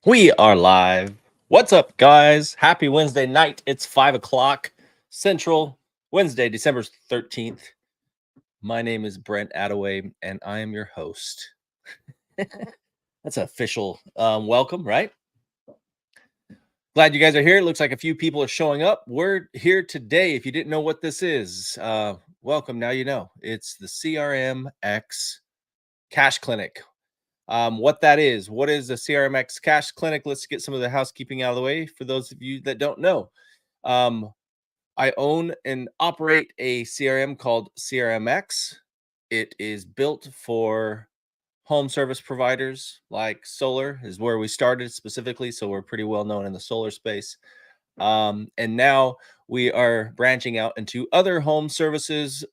We are live. What's up, guys? Happy Wednesday night. It's 5 o'clock Central, Wednesday, December 13th. My name is Brent Attaway, and I am your host. That's an official welcome, right? Glad you guys are here. It looks like a few people are showing up. We're here today. If you didn't know what this is, welcome. Now you know. It's the CRMX Cash Clinic. What that is, what is the CRMX Cash Clinic? Let's get some of the housekeeping out of the way for those of you that don't know. Um, I own and operate a CRM called CRMX. It is built for home service providers like solar, is where we started specifically. So we're pretty well known in the solar space. And now we are branching out into other home services,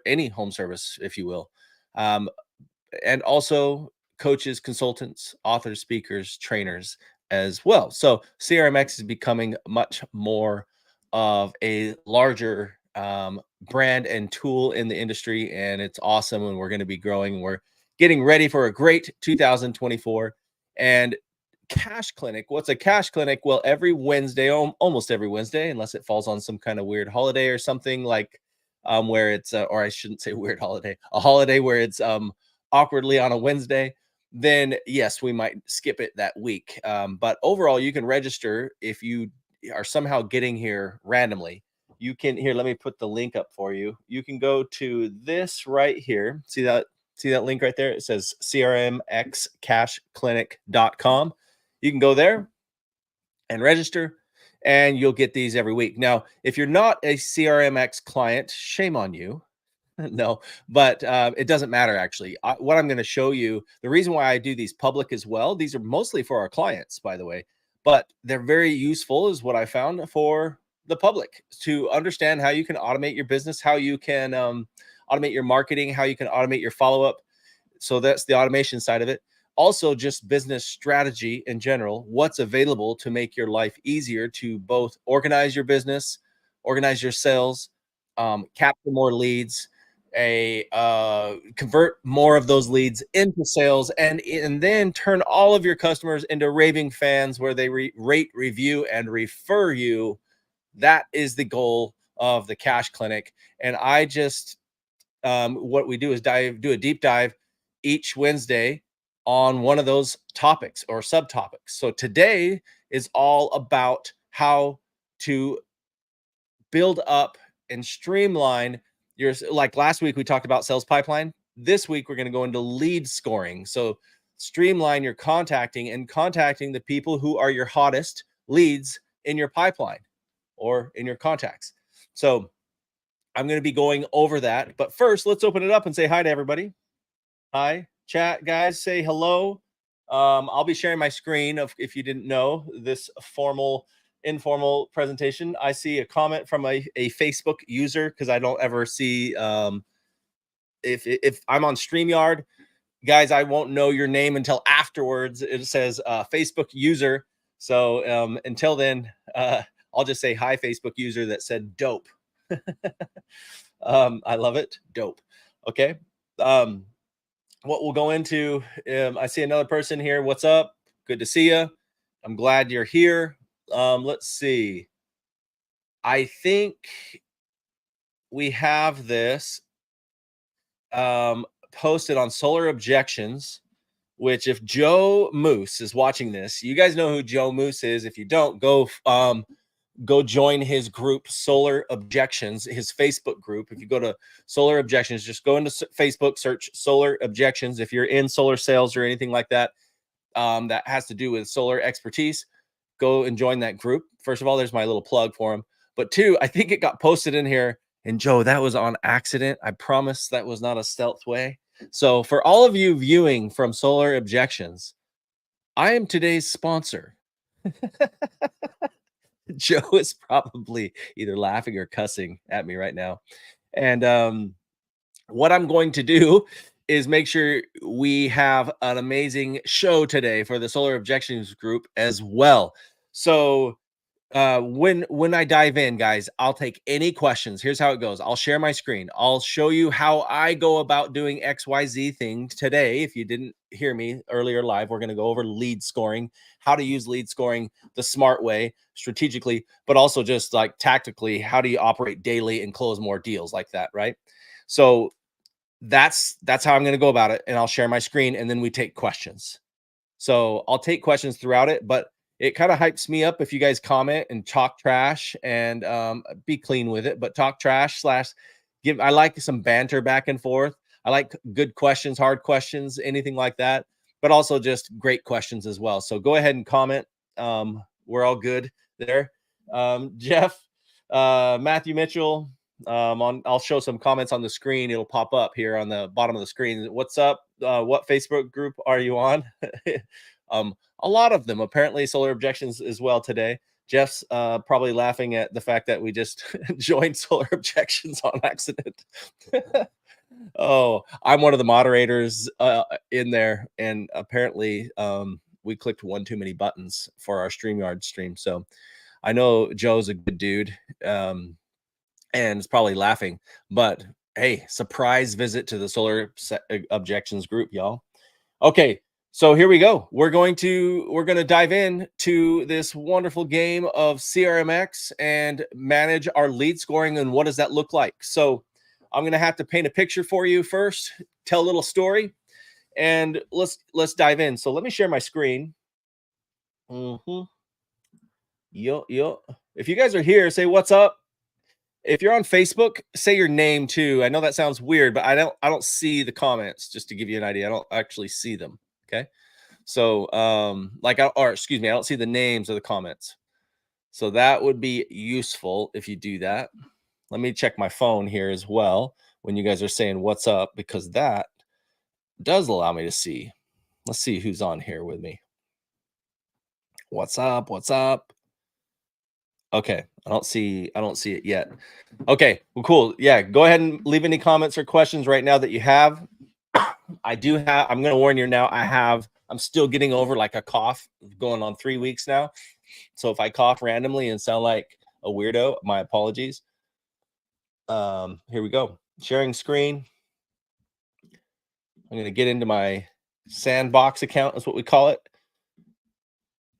any home service, if you will. Um, and also coaches, consultants, authors, speakers, trainers as well. So CRMX is becoming much more of a larger brand and tool in the industry, and it's awesome. And we're going to be growing. We're getting ready for a great 2024. And Cash Clinic. What's a Cash Clinic? Well, every Wednesday, almost every Wednesday, unless it falls on some kind of weird holiday or something like where it's, or I shouldn't say weird holiday, a holiday where it's awkwardly on a Wednesday, then yes, we might skip it that week. But overall, you can register if you are somehow getting here randomly. You can here. Let me put the link up for you. You can go to this right here. See that? See that link right there? It says crmxcashclinic.com. You can go there and register, and you'll get these every week. Now, if you're not a CRMX client, shame on you. No, but it doesn't matter actually. What I'm going to show you, the reason why I do these public as well, these are mostly for our clients, by the way, but they're very useful, is what I found, for the public to understand how you can automate your business, how you can automate your marketing, how you can automate your follow up. So that's the automation side of it. Also, just business strategy in general, what's available to make your life easier to both organize your business, organize your sales, capture more leads, convert more of those leads into sales, and then turn all of your customers into raving fans where they rate, review, and refer you. That is the goal of the Cash Clinic. And I just what we do is do a deep dive each Wednesday on one of those topics or subtopics. So today is all about how to build up and streamline your, like last week we talked about sales pipeline. This week we're going to go into lead scoring. So streamline your contacting the people who are your hottest leads in your pipeline or in your contacts. So I'm going to be going over that, but first let's open it up and say hi to everybody. Hi, chat guys, say hello. I'll be sharing my screen if you didn't know this informal presentation. I see a comment from a Facebook user, because I don't ever see if I'm on StreamYard, guys, I won't know your name until afterwards. It says Facebook user. So until then, I'll just say hi, Facebook user that said dope. I love it. Dope. Okay. What we'll go into, I see another person here. What's up? Good to see you. I'm glad you're here. Let's see. I think we have this posted on Solar Objections, which if Joe Moose is watching this, you guys know who Joe Moose is. If you don't, go join his group, Solar Objections, his Facebook group. If you go to Solar Objections, just go into Facebook, search Solar Objections. If you're in solar sales or anything like that, that has to do with solar expertise, go and join that group. First of all, there's my little plug for him. But two, I think it got posted in here. And Joe, that was on accident. I promise that was not a stealth way. So for all of you viewing from Solar Objections, I am today's sponsor. Joe is probably either laughing or cussing at me right now. And what I'm going to do is make sure we have an amazing show today for the Solar Objections group as well. So When I dive in, guys, I'll take any questions. Here's how it goes. I'll share my screen. I'll show you how I go about doing XYZ thing today. If you didn't hear me earlier live, we're going to go over lead scoring, how to use lead scoring the smart way, strategically, but also just like tactically, how do you operate daily and close more deals like that, right? So that's how I'm going to go about it, and I'll share my screen and then we take questions. So I'll take questions throughout it, but it kind of hypes me up if you guys comment and talk trash and be clean with it, but talk trash slash give. I like some banter back and forth. I like good questions, hard questions, anything like that, but also just great questions as well. So go ahead and comment. We're all good there. Jeff, Matthew Mitchell, I'll show some comments on the screen. It'll pop up here on the bottom of the screen. What's up? What Facebook group are you on? A lot of them, apparently Solar Objections as well today. Jeff's probably laughing at the fact that we just joined Solar Objections on accident. Oh, I'm one of the moderators in there, and apparently we clicked one too many buttons for our StreamYard stream. So I know Joe's a good dude. And is probably laughing, but hey, surprise visit to the Solar Objections group, y'all. Okay, so here we go. We're going to dive in to this wonderful game of CRMX and manage our lead scoring. And what does that look like? So I'm going to have to paint a picture for you first, tell a little story, and let's dive in. So let me share my screen. Yo. If you guys are here, say what's up. If you're on Facebook, say your name too. I know that sounds weird, but I don't see the comments, just to give you an idea. I don't actually see them. Okay. So or excuse me, I don't see the names of the comments. So that would be useful if you do that. Let me check my phone here as well when you guys are saying what's up, because that does allow me to see. Let's see who's on here with me. What's up? What's up? Okay, I don't see it yet. Okay, well, cool. Yeah, go ahead and leave any comments or questions right now that you have. I'm going to warn you now. I'm still getting over like a cough going on 3 weeks now. So if I cough randomly and sound like a weirdo, my apologies. Here we go. Sharing screen. I'm going to get into my sandbox account, is what we call it,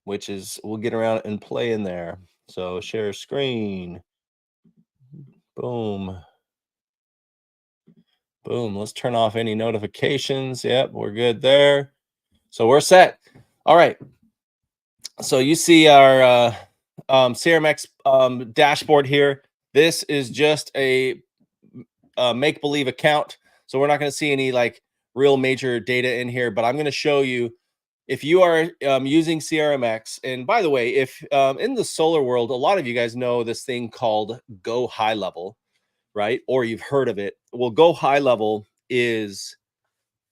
which is we'll get around and play in there. So share screen. Boom. Boom. Let's turn off any notifications. Yep, we're good there. So we're set. All right. So you see our CRMX dashboard here. This is just a make-believe account. So we're not going to see any like real major data in here, but I'm going to show you if you are using CRMX. And by the way, if in the solar world, a lot of you guys know this thing called Go High Level, right? Or you've heard of it. Well, Go High Level is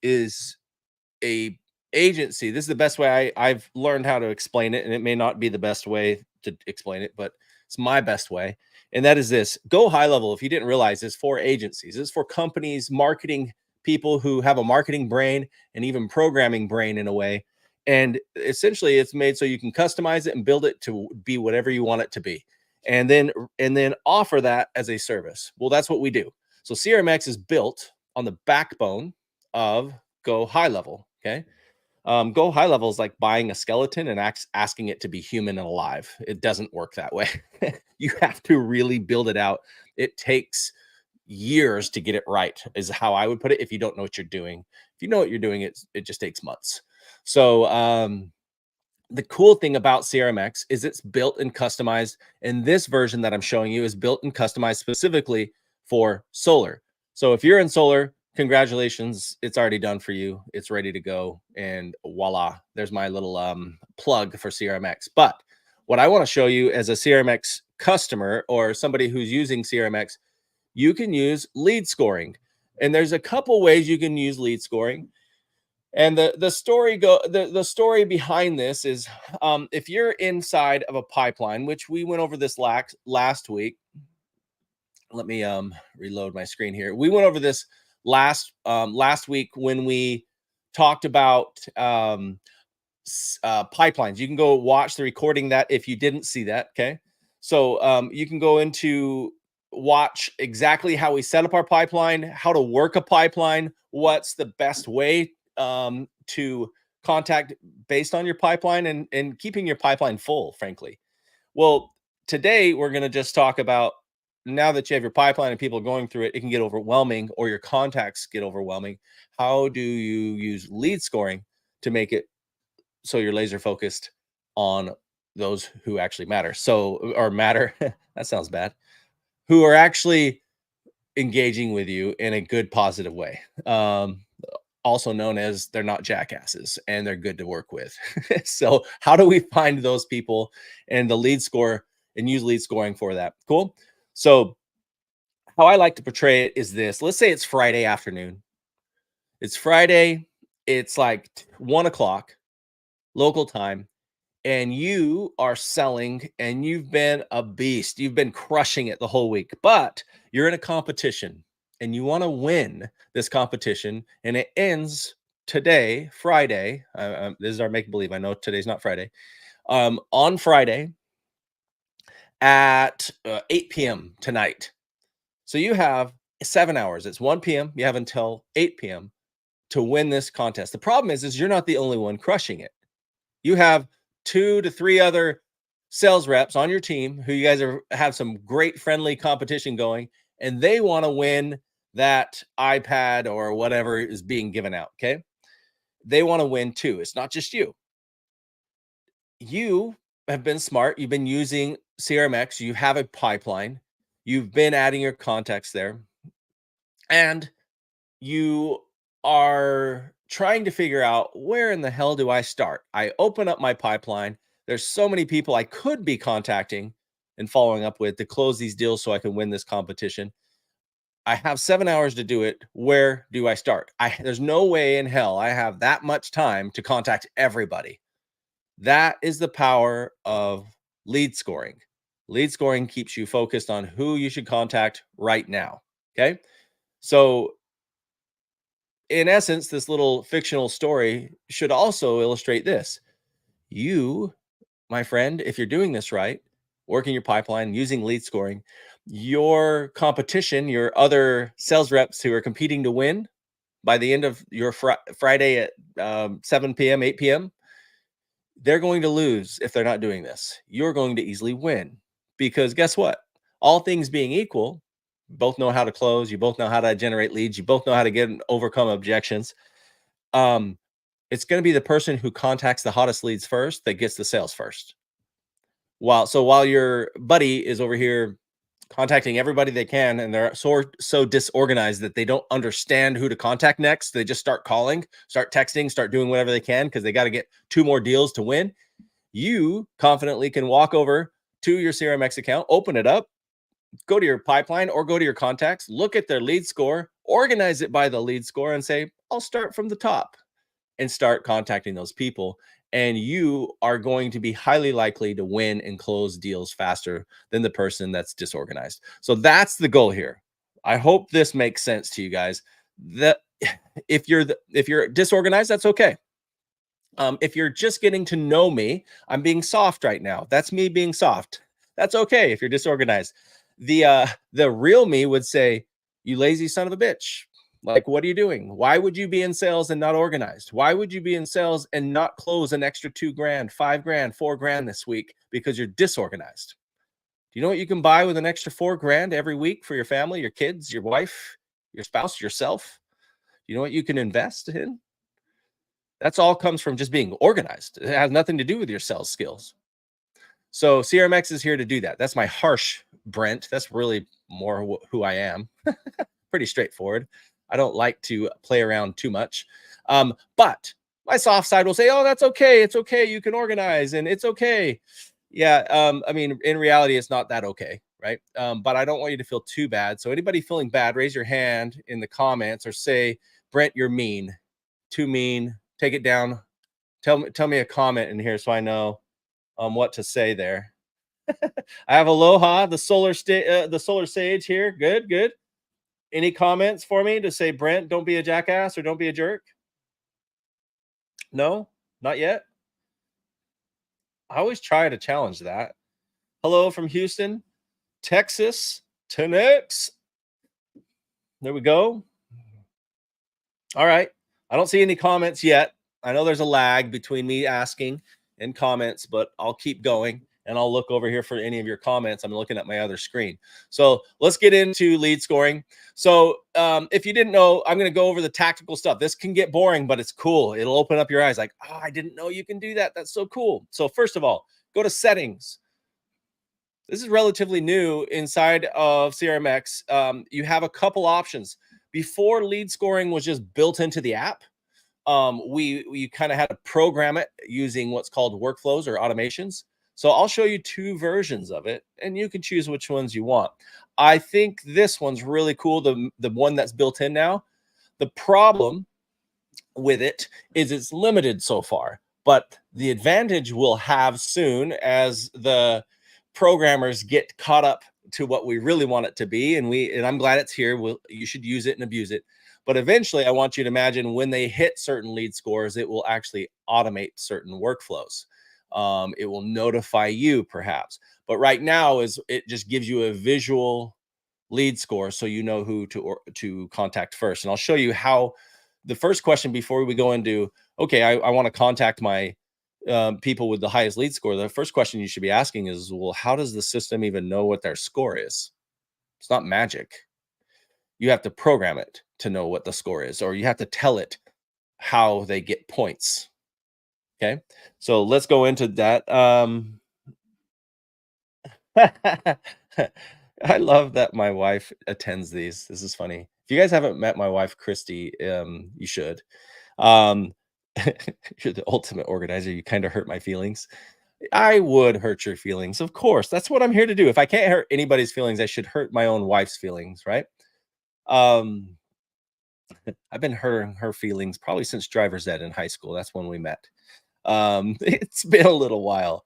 a agency. This is the best way I've learned how to explain it, and it may not be the best way to explain it, but it's my best way. And that is this: Go High Level, if you didn't realize, is for agencies. It's for companies, marketing people who have a marketing brain and even programming brain in a way. And essentially it's made so you can customize it and build it to be whatever you want it to be. And then offer that as a service. Well, that's what we do. So CRMX is built on the backbone of Go High Level. Okay. Go High Level is like buying a skeleton and asking it to be human and alive. It doesn't work that way. You have to really build it out. It takes years to get it right, is how I would put it. If you don't know what you're doing, if you know what you're doing, it just takes months. So the cool thing about CRMX is it's built and customized. And this version that I'm showing you is built and customized specifically for solar. So if you're in solar, congratulations, it's already done for you. It's ready to go. And voila, there's my little plug for CRMX. But what I want to show you as a CRMX customer or somebody who's using CRMX, you can use lead scoring. And there's a couple ways you can use lead scoring. And the story behind this is if you're inside of a pipeline, which we went over this last week. Let me reload my screen here. We went over this last week when we talked about pipelines. You can go watch the recording that if you didn't see that. Okay. So you can go into watch exactly how we set up our pipeline, how to work a pipeline, what's the best way to contact based on your pipeline and keeping your pipeline full, frankly. Well, today we're going to just talk about now that you have your pipeline and people going through it, it can get overwhelming or your contacts get overwhelming. How do you use lead scoring to make it so you're laser focused on those who actually matter? So, or matter, that sounds bad, who are actually engaging with you in a good, positive way. Also known as they're not jackasses and they're good to work with. So, how do we find those people and the lead score and use lead scoring for that? Cool. So, how I like to portray it is this. Let's say it's Friday afternoon. It's Friday. It's like 1 o'clock local time, and you are selling and you've been a beast. You've been crushing it the whole week, but you're in a competition and you want to win this competition. And it ends today, Friday. This is our make believe. I know today's not Friday. On Friday at 8 p.m. tonight. So you have 7 hours. It's 1 p.m. You have until 8 p.m. to win this contest. The problem is you're not the only one crushing it. You have 2 to 3 other sales reps on your team who you guys have some great friendly competition going, and they want to win that iPad or whatever is being given out. Okay. They want to win too. It's not just you. You have been smart. You've been using CRMX. You have a pipeline. You've been adding your contacts there. And you are trying to figure out where in the hell do I start? I open up my pipeline. There's so many people I could be contacting and following up with to close these deals so I can win this competition. I have 7 hours to do it. Where do I start? There's no way in hell I have that much time to contact everybody. That is the power of lead scoring. Lead scoring keeps you focused on who you should contact right now. Okay. So in essence, this little fictional story should also illustrate this. You, my friend, if you're doing this right, working your pipeline, using lead scoring, your competition, your other sales reps who are competing to win by the end of your Friday at 7 p.m., 8 p.m., they're going to lose if they're not doing this. You're going to easily win because guess what? All things being equal, both know how to close. You both know how to generate leads. You both know how to get and overcome objections. Um, it's going to be the person who contacts the hottest leads first that gets the sales first. While your buddy is over here contacting everybody they can and they're so disorganized that they don't understand who to contact next, they just start calling, start texting, start doing whatever they can because they got to get 2 more deals to win. You confidently can walk over to your CRMX account, open it up, go to your pipeline or go to your contacts, look at their lead score, organize it by the lead score and say, I'll start from the top and start contacting those people. And you are going to be highly likely to win and close deals faster than the person that's disorganized. So that's the goal here. I hope this makes sense to you guys. That if you're disorganized, that's okay. If you're just getting to know me, I'm being soft right now. That's me being soft. That's okay if you're disorganized. The real me would say, "You lazy son of a bitch. Like, what are you doing? Why would you be in sales and not organized? Why would you be in sales and not close an extra 2 grand, 5 grand, 4 grand this week because you're disorganized? Do you know what you can buy with an extra 4 grand every week for your family, your kids, your wife, your spouse, yourself? You know what you can invest in? That's all comes from just being organized. It has nothing to do with your sales skills. So CRMX is here to do that. That's my harsh Brent. That's really more who I am. Pretty straightforward. I don't like to play around too much. But my soft side will say, oh, that's okay. It's okay. You can organize and it's okay. Yeah. I mean, in reality, it's not that okay. Right. But I don't want you to feel too bad. So anybody feeling bad, raise your hand in the comments or say, Brent, you're mean, too mean. Take it down. Tell me a comment in here so I know what to say there. I have Aloha, the solar sage here. Good, good. Any comments for me to say, Brent, don't be a jackass or don't be a jerk? No, not yet. I always try to challenge that. Hello from Houston, Texas, 10X. There we go. All right. I don't see any comments yet. I know there's a lag between me asking and comments, but I'll keep going and I'll look over here for any of your comments. I'm looking at my other screen. So let's get into lead scoring. So if you didn't know, I'm going to go over the tactical stuff. This can get boring, but it's cool. It'll open up your eyes like, oh, I didn't know you can do that. That's so cool. So first of all, go to settings. This is relatively new inside of CRMX. You have a couple options. Before, lead scoring was just built into the app. We kind of had to program it using what's called workflows or automations. So I'll show you two versions of it, and you can choose which ones you want. I think this one's really cool, the one that's built in now. The problem with it is it's limited so far, but the advantage we'll have soon as the programmers get caught up to what we really want it to be, and I'm glad it's here. You should use it and abuse it, but eventually I want you to imagine when they hit certain lead scores, it will actually automate certain workflows. It will notify you perhaps, but right now it just gives you a visual lead score so you know who to contact first. And I'll show you how. The first question before we go into, okay, I want to contact my people with the highest lead score. The first question you should be asking is, well, how does the system even know what their score is? It's not magic. You have to program it to know what the score is, or you have to tell it how they get points. Okay, so let's go into that. I love that my wife attends these. This is funny. If you guys haven't met my wife, Christy, you should. Um, you're the ultimate organizer. You kind of hurt my feelings. I would hurt your feelings. Of course. That's what I'm here to do. If I can't hurt anybody's feelings, I should hurt my own wife's feelings, right? Um, I've been hurting her feelings probably since driver's ed in high school. That's when we met. It's been a little while.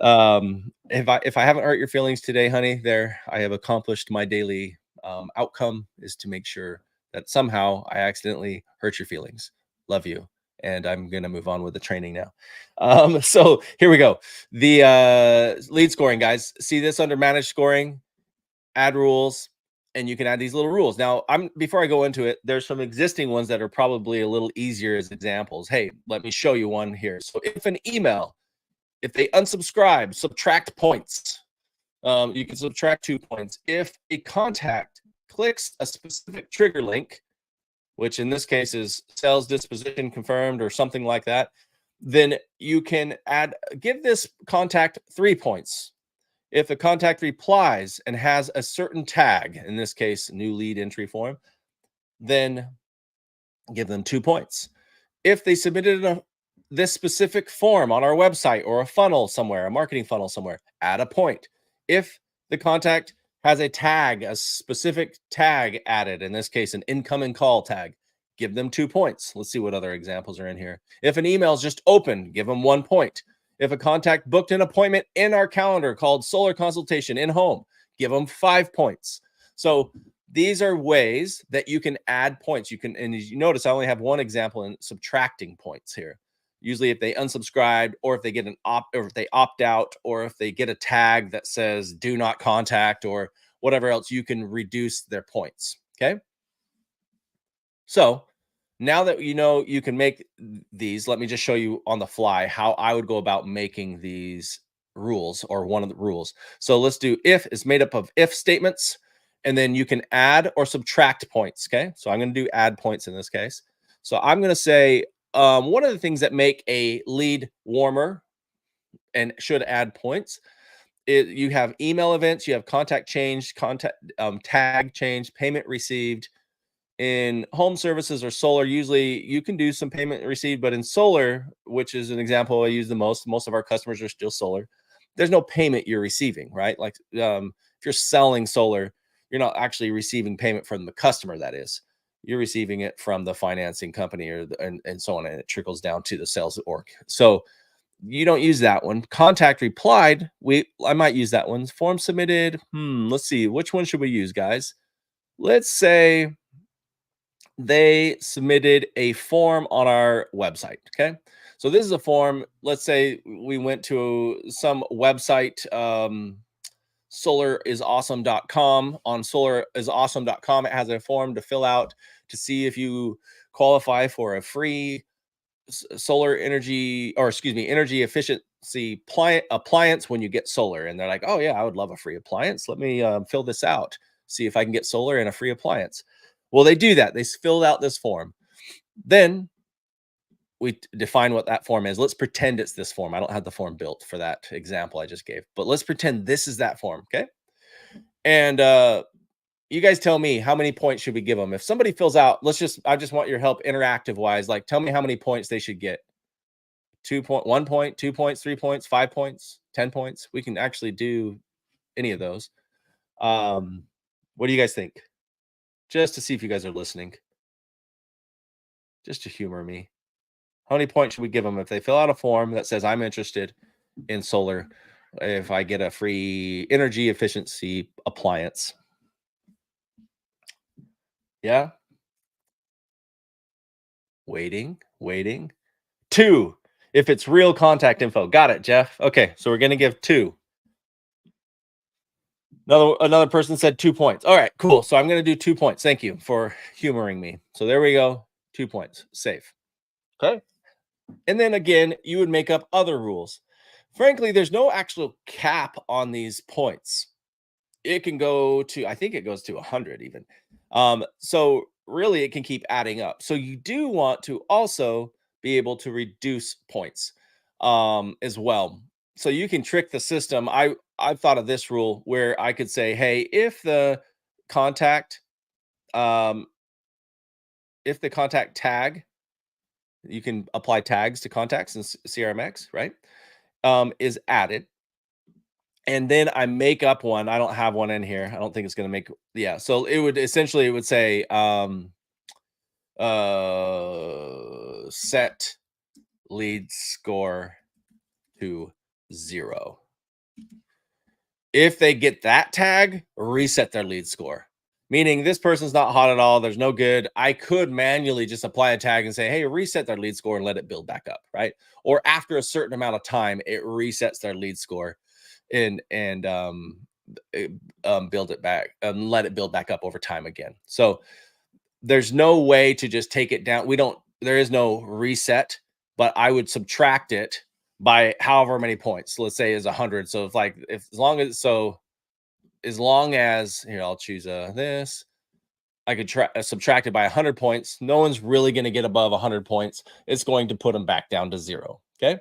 If I haven't hurt your feelings today, honey, there I have accomplished my daily outcome, is to make sure that somehow I accidentally hurt your feelings. Love you. And I'm gonna move on with the training now. So here we go. The lead scoring, guys. See this under manage scoring, add rules, and you can add these little rules. Now, before I go into it, there's some existing ones that are probably a little easier as examples. Hey, let me show you one here. So if they unsubscribe, subtract points. You can subtract 2 points. If a contact clicks a specific trigger link, which in this case is sales disposition confirmed or something like that, then you can give this contact 3 points. If the contact replies and has a certain tag, in this case, new lead entry form, then give them 2 points. If they submitted this specific form on our website or a funnel somewhere, a marketing funnel somewhere, add a point. If the contact has a tag, a specific tag added, in this case, an incoming call tag, give them 2 points. Let's see what other examples are in here. If an email is just open, give them 1 point. If a contact booked an appointment in our calendar called solar consultation in home, give them 5 points. So these are ways that you can add points. You can, and as you notice, I only have one example in subtracting points here. Usually if they unsubscribe, or if they get or if they opt out, or if they get a tag that says do not contact or whatever else, you can reduce their points. Okay. So now that you know you can make these, let me just show you on the fly how I would go about making these rules, or one of the rules. So let's do if is made up of if statements, and then you can add or subtract points. Okay. So I'm going to do add points in this case. So I'm going to say, one of the things that make a lead warmer and should add points, you have email events, you have contact change, contact tag change, payment received. In home services or solar, usually you can do some payment received, but in solar, which is an example I use the most of our customers are still solar. There's no payment you're receiving, right? Like if you're selling solar, you're not actually receiving payment from the customer. That is, you're receiving it from the financing company and so on, and it trickles down to the sales org. So you don't use that one. Contact replied, I might use that one. Form submitted. Let's see, which one should we use, guys? Let's say they submitted a form on our website. Okay. So this is a form. Let's say we went to some website, solarisawesome.com. On solarisawesome.com, it has a form to fill out to see if you qualify for a free solar energy, or excuse me, energy efficiency appliance when you get solar. And they're like, oh yeah, I would love a free appliance. Let me fill this out, see if I can get solar and a free appliance. Well, they do that. They filled out this form. Then we define what that form is. Let's pretend it's this form. I don't have the form built for that example I just gave, but let's pretend this is that form. Okay. And you guys tell me, how many points should we give them? If somebody fills out, I just want your help interactive wise. Like, tell me how many points they should get. 1 point, 2 points, 3 points, 5 points, 10 points. We can actually do any of those. What do you guys think? Just to see if you guys are listening. Just to humor me. How many points should we give them if they fill out a form that says I'm interested in solar, if I get a free energy efficiency appliance? Yeah. Waiting. 2. If it's real contact info. Got it, Jeff. Okay, so we're going to give 2. Another person said 2 points. All right, cool. So I'm going to do 2 points. Thank you for humoring me. So there we go. 2 points. Safe. Okay. And then again, you would make up other rules. Frankly, there's no actual cap on these points. It can go to, I think it goes to 100 even. So really it can keep adding up. So you do want to also be able to reduce points as well. So you can trick the system. I've thought of this rule where I could say, hey, contact, um, if the contact tag, you can apply tags to contacts in CRMX, right? Is added. And then I make up one. I don't have one in here. I don't think it's going to make, yeah. So it would say, set lead score to 0. If they get that tag, reset their lead score. Meaning this person's not hot at all. There's no good. I could manually just apply a tag and say, hey, reset their lead score and let it build back up, right? Or after a certain amount of time, it resets their lead score and build it back and let it build back up over time again. So there's no way to just take it down. There is no reset, but I would subtract it by however many points. So let's say is 100. So as long as here, I'll choose this. I could subtract it by 100 points. No one's really going to get above 100 points. It's going to put them back down to 0. Okay.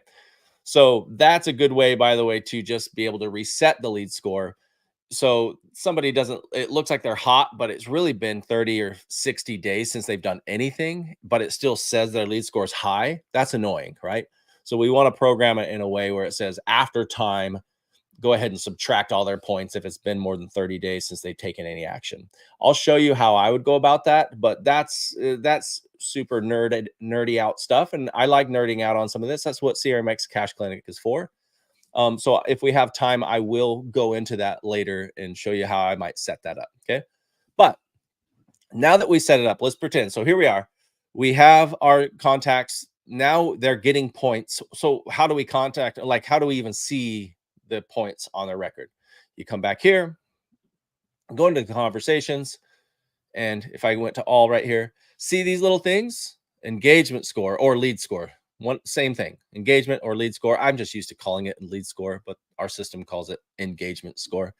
So that's a good way, by the way, to just be able to reset the lead score. So somebody it looks like they're hot, but it's really been 30 or 60 days since they've done anything, but it still says their lead score is high. That's annoying, right? So we want to program it in a way where it says after time, go ahead and subtract all their points if it's been more than 30 days since they've taken any action. I'll show you how I would go about that, but that's super nerdy out stuff. And I like nerding out on some of this. That's what CRMX Cash Clinic is for. So if we have time, I will go into that later and show you how I might set that up. Okay. But now that we set it up, let's pretend. So here we are. We have our contacts. Now they're getting points. So how do we how do we even see the points on their record? You come back here, go into the conversations. And if I went to all right here, see these little things, engagement score or lead score. Same thing, engagement or lead score. I'm just used to calling it lead score, but our system calls it engagement score.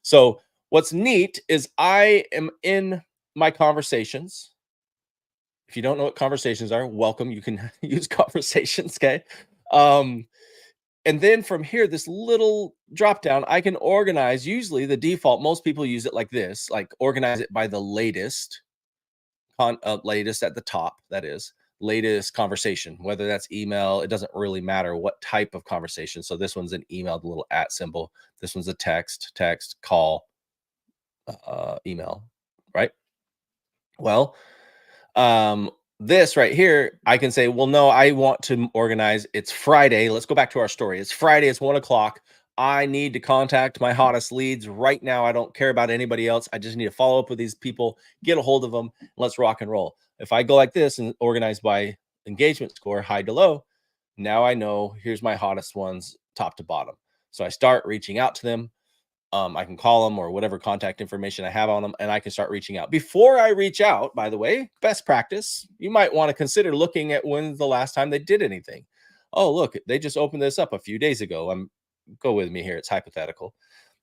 So what's neat is I am in my conversations. If you don't know what conversations are, welcome. You can use conversations, okay? And then from here, this little drop down, I can organize. Usually the default, most people use it like this, like organize it by the latest, latest at the top, that is. Latest conversation, whether that's email, it doesn't really matter what type of conversation. So this one's an email, the little @ symbol. This one's a text, call, email, right? Well, this right here, I can say, well, no, I want to organize. It's Friday. Let's go back to our story. It's Friday. It's 1 o'clock. I need to contact my hottest leads right now. I don't care about anybody else. I just need to follow up with these people, get a hold of them. Let's rock and roll. If I go like this and organize by engagement score, high to low, Now I know here's my hottest ones, top to bottom. So I start reaching out to them. I can call them or whatever contact information I have on them, and I can start reaching out. Before I reach out, by the way, best practice, you might want to consider looking at when's the last time they did anything. Oh, look, they just opened this up a few days ago. Go with me here. It's hypothetical.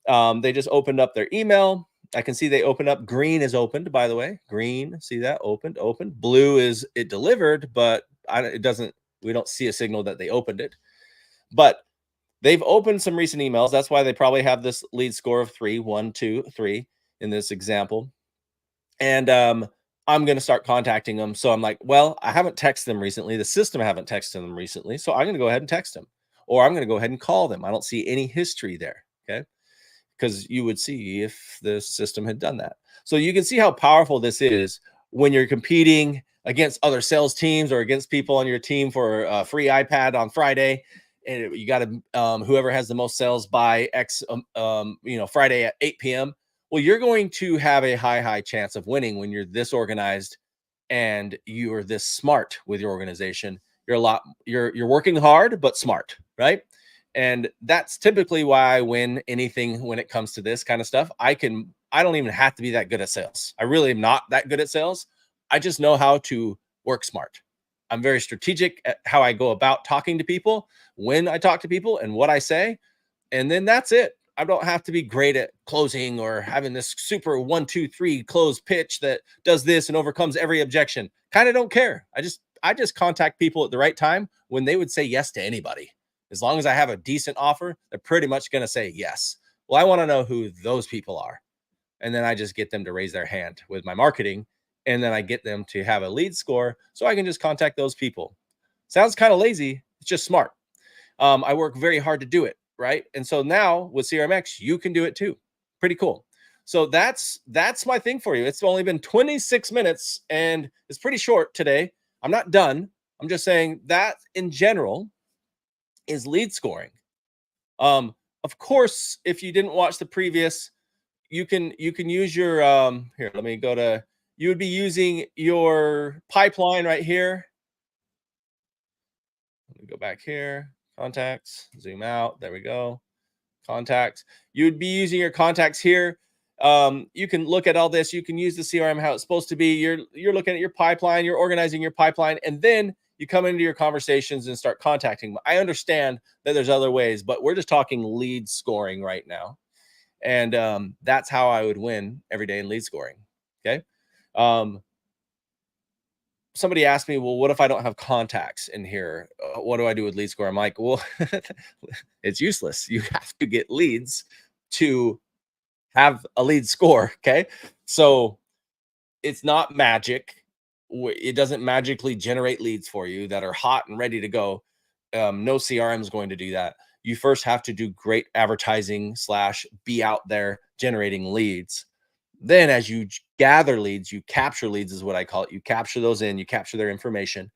They just opened up their email. I can see they opened up. Green is opened, by the way. Green, see that? Opened, opened. Blue is it delivered, but it doesn't, we don't see a signal that they opened it. But they've opened some recent emails. That's why they probably have this lead score of 3, 1, 2, 3 in this example. And I'm going to start contacting them. So I'm like, well, I haven't texted them recently. The system haven't texted them recently. So I'm going to go ahead and text them, or I'm going to go ahead and call them. I don't see any history there. Okay. Because you would see if the system had done that. So you can see how powerful this is when you're competing against other sales teams or against people on your team for a free iPad on Friday. And you got to whoever has the most sales by X, Friday at 8 p.m. Well, you're going to have a high chance of winning when you're this organized and you are this smart with your organization. You're working hard but smart, right? And that's typically why I win anything when it comes to this kind of stuff. I don't even have to be that good at sales. I really am not that good at sales. I just know how to work smart. I'm very strategic at how I go about talking to people, when I talk to people, and what I say. And then that's it. I don't have to be great at closing or having this super 1, 2, 3 close pitch that does this and overcomes every objection. Kind of don't care. I just contact people at the right time when they would say yes to anybody. As long as I have a decent offer, they're pretty much going to say yes. Well, I want to know who those people are. And then I just get them to raise their hand with my marketing. And then I get them to have a lead score so I can just contact those people. Sounds kind of lazy. It's just smart. I work very hard to do it, right? And so now with CRMX, you can do it too. Pretty cool. So that's my thing for you. It's only been 26 minutes and it's pretty short today. I'm not done. I'm just saying that in general is lead scoring. Of course, if you didn't watch the previous, you can use your here, let me go to, you would be using your pipeline right here. Let me go back here, contacts, zoom out, there we go. Contacts. You'd be using your contacts here. You can look at all this. You can use the CRM how it's supposed to be. You're looking at your pipeline, you're organizing your pipeline, and then you come into your conversations and start contacting them. I understand that there's other ways, but we're just talking lead scoring right now. And that's how I would win every day in lead scoring. Okay. Um, Somebody asked me, well, what if I don't have contacts in here? What do I do with lead score? I'm like, well, it's useless. You have to get leads to have a lead score. Okay. So it's not magic. It doesn't magically generate leads for you that are hot and ready to go. No CRM is going to do that. You first have to do great advertising / be out there generating leads. Then as you gather leads, you capture leads is what I call it. You capture those in, you capture their information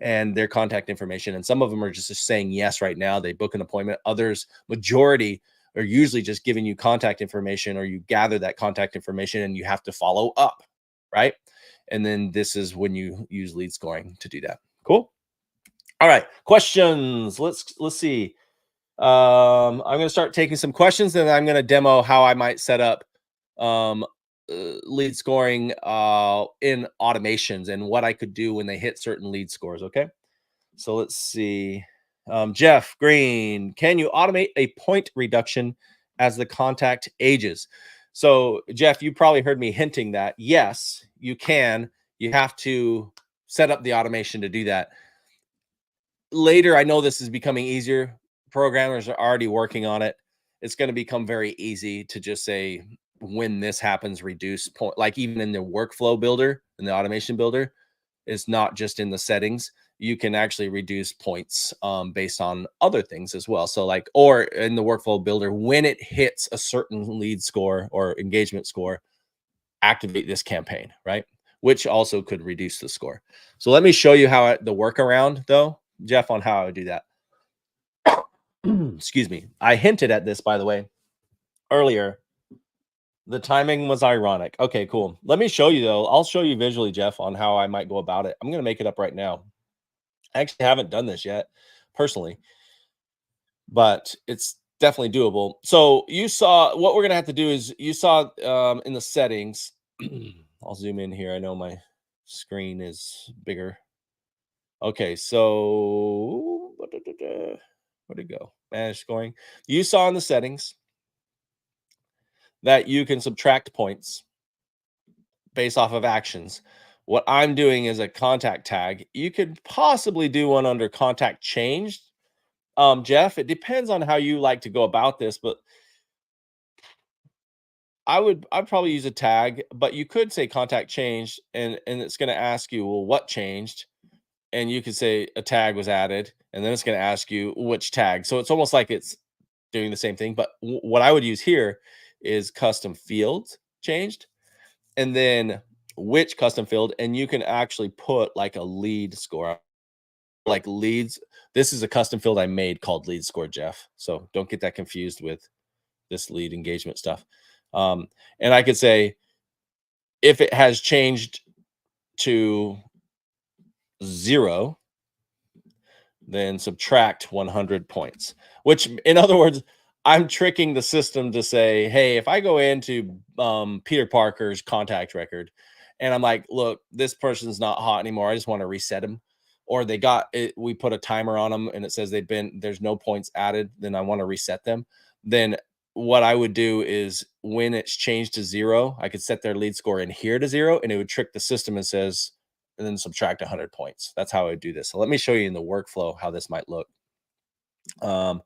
and their contact information. And some of them are just saying yes right now. They book an appointment. Others, majority are usually just giving you contact information, or you gather that contact information and you have to follow up, right? And then this is when you use lead scoring to do that. Cool. All right. Questions. Let's see. I'm going to start taking some questions, and I'm going to demo how I might set up um, lead scoring in automations and what I could do when they hit certain lead scores. Okay. So let's see. Jeff Green, can you automate a point reduction as the contact ages? So Jeff, you probably heard me hinting that yes, you can. You have to set up the automation to do that. Later, I know this is becoming easier. Programmers are already working on it. It's going to become very easy to just say, when this happens, reduce point, like even in the workflow builder, in the automation builder, it's not just in the settings. You can actually reduce points based on other things as well. So like, or in the workflow builder, when it hits a certain lead score or engagement score, activate this campaign, right? Which also could reduce the score. So let me show you how the workaround though, Jeff, on how I would do that. Excuse me. I hinted at this, by the way, earlier. The timing was ironic. Okay, cool. Let me show you though. I'll show you visually, Jeff, on how I might go about it. I'm going to make it up right now. I actually haven't done this yet, personally, but it's definitely doable. So you saw what we're gonna have to do is you saw in the settings. I'll zoom in here. I know my screen is bigger. Okay, so where'd it go? Manage scoring. You saw in the settings that you can subtract points based off of actions. What I'm doing is a contact tag. You could possibly do one under contact changed. Jeff, it depends on how you like to go about this, but I'd probably use a tag, but you could say contact changed and it's going to ask you, well, what changed? And you could say a tag was added, and then it's going to ask you which tag. So it's almost like it's doing the same thing. But what I would use here is custom fields changed, and then which custom field, and you can actually put like a lead score, like leads. This is a custom field I made called lead score, Jeff. So don't get that confused with this lead engagement stuff. And I could say if it has changed to 0, then subtract 100 points, which in other words, I'm tricking the system to say, hey, if I go into Peter Parker's contact record and I'm like, look, this person's not hot anymore, I just want to reset him, or they got it, we put a timer on them and it says there's no points added, then I want to reset them. Then what I would do is when it's changed to 0, I could set their lead score in here to 0 and it would trick the system and says, and then subtract 100 points. That's how I would do this. So let me show you in the workflow how this might look. I'm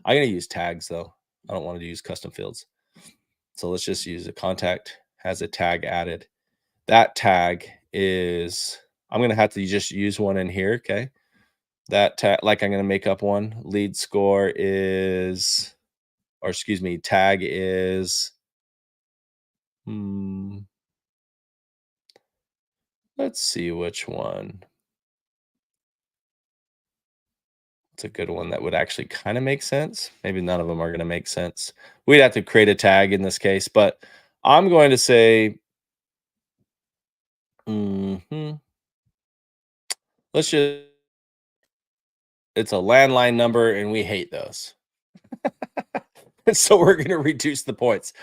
going to use tags though. I don't want to use custom fields. So let's just use a contact has a tag added. That tag is, I'm going to have to just use one in here. Okay. That tag, like I'm going to make up one. Lead score is, or excuse me, tag is, let's see which one. It's a good one that would actually kind of make sense. Maybe none of them are going to make sense. We'd have to create a tag in this case, but I'm going to say, let's just, it's a landline number and we hate those. So we're going to reduce the points.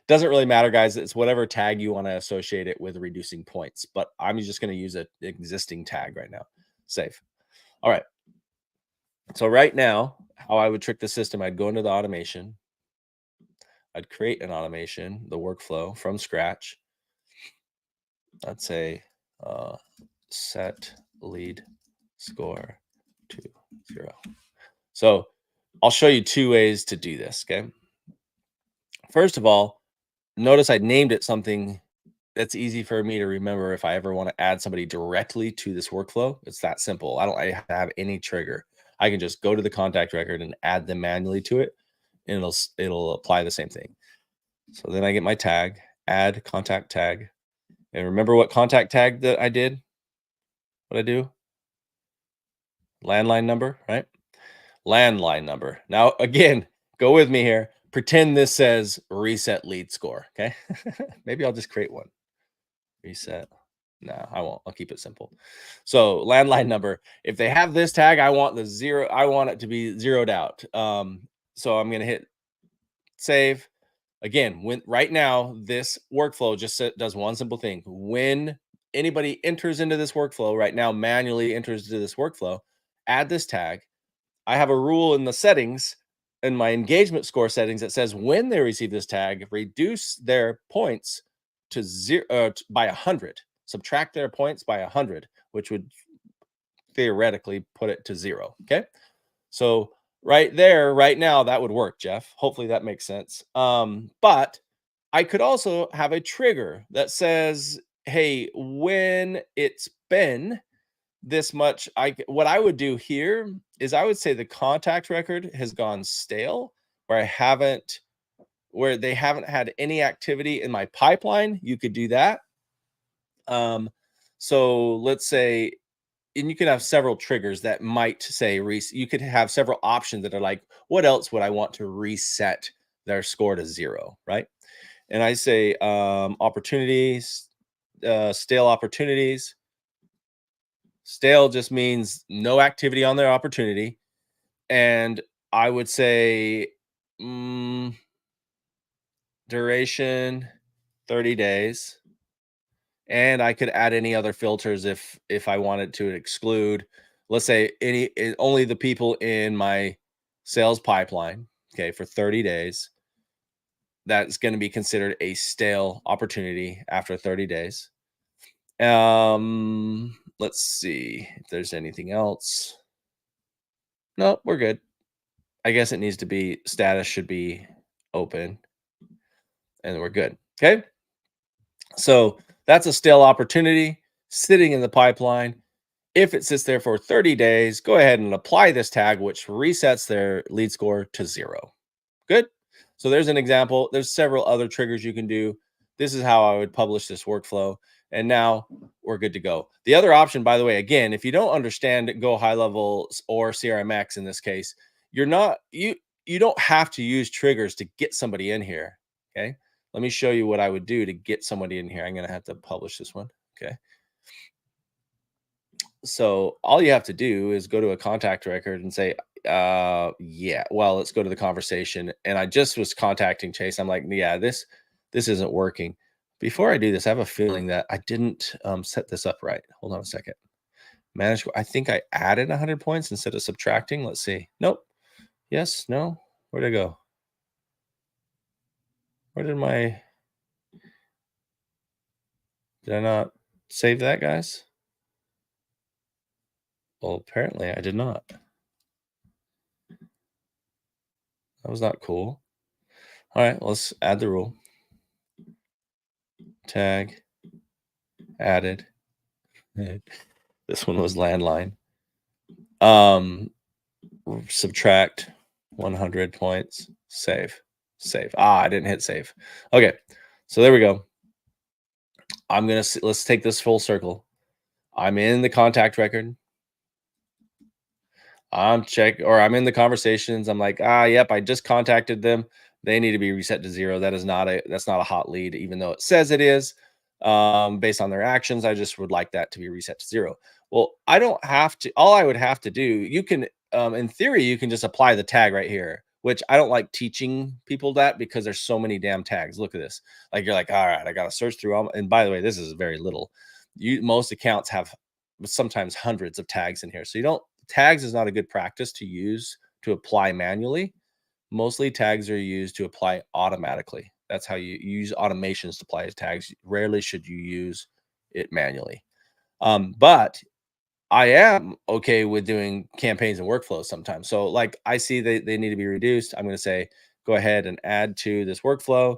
Doesn't really matter, guys. It's whatever tag you want to associate it with reducing points, but I'm just going to use an existing tag right now. Save. All right. So right now, how I would trick the system, I'd go into the automation. I'd create an automation, the workflow from scratch. I'd say set lead score to 0. So I'll show you 2 ways to do this. Okay. First of all, notice I named it something that's easy for me to remember if I ever want to add somebody directly to this workflow. It's that simple. I have to have any trigger. I can just go to the contact record and add them manually to it, and it'll apply the same thing. So then I get my tag, add contact tag. And remember what contact tag that I did? What I do? Landline number, right? Landline number. Now, again, go with me here. Pretend this says reset lead score, okay? Maybe I'll just create one. Reset. No, I won't. I'll keep it simple. So landline number. If they have this tag, I want the 0. I want it to be zeroed out. So I'm going to hit save. Again, when right now this workflow just does one simple thing. When anybody enters into this workflow right now, manually enters into this workflow, add this tag. I have a rule in the settings, in my engagement score settings, that says when they receive this tag, reduce their points to 0 by 100. Subtract their points by 100, which would theoretically put it to 0. Okay, so right there, right now, that would work, Jeff. Hopefully that makes sense. But I could also have a trigger that says, hey, when it's been this much, what I would do here is I would say the contact record has gone stale, where they haven't had any activity in my pipeline. You could do that. So let's say, and you can have several triggers that might say you could have several options that are like, what else would I want to reset their score to 0, right? And I say opportunities, stale opportunities. Stale just means no activity on their opportunity. And I would say duration 30 days. And I could add any other filters if I wanted to exclude, let's say only the people in my sales pipeline, okay, for 30 days. That's going to be considered a stale opportunity after 30 days. Let's see if there's anything else. No, we're good. I guess it needs to be status should be open and we're good. Okay. So that's a stale opportunity sitting in the pipeline. If it sits there for 30 days, go ahead and apply this tag, which resets their lead score to 0. Good. So there's an example. There's several other triggers you can do. This is how I would publish this workflow. And now we're good to go. The other option, by the way, again, if you don't understand Go High Levels or CRMX in this case, you don't have to use triggers to get somebody in here. Okay. Let me show you what I would do to get somebody in here. I'm going to have to publish this one. Okay. So all you have to do is go to a contact record and say, yeah, well, let's go to the conversation. And I just was contacting Chase. I'm like, yeah, this isn't working. Before I do this, I have a feeling that I didn't set this up right. Hold on a second. Manage. I think I added 100 points instead of subtracting. Let's see. Nope. Yes. No. Where'd I go? Where did did I not save that, guys? Well, apparently I did not. That was not cool. All right, let's add the rule. Tag added. This one was landline. Subtract 100 points. Save. I didn't hit save. Okay, so there we go. Let's take this full circle. I'm in the contact record. I'm in the conversations. I'm like, yep, I just contacted them. They need to be reset to 0. That's not a hot lead, even though it says it is. Based on their actions, I just would like that to be reset to 0. Well, I don't have to. All I would have to do, you can, in theory, you can just apply the tag right here, which I don't like teaching people that because there's so many damn tags. Look at this. Like you're like, all right, I got to search through all. And by the way, this is very little. Most accounts have sometimes hundreds of tags in here, so tags is not a good practice to use to apply manually. Mostly tags are used to apply automatically. That's how you use automations to apply tags. Rarely should you use it manually. But I am okay with doing campaigns and workflows sometimes. So like I see they need to be reduced. I'm going to say, go ahead and add to this workflow.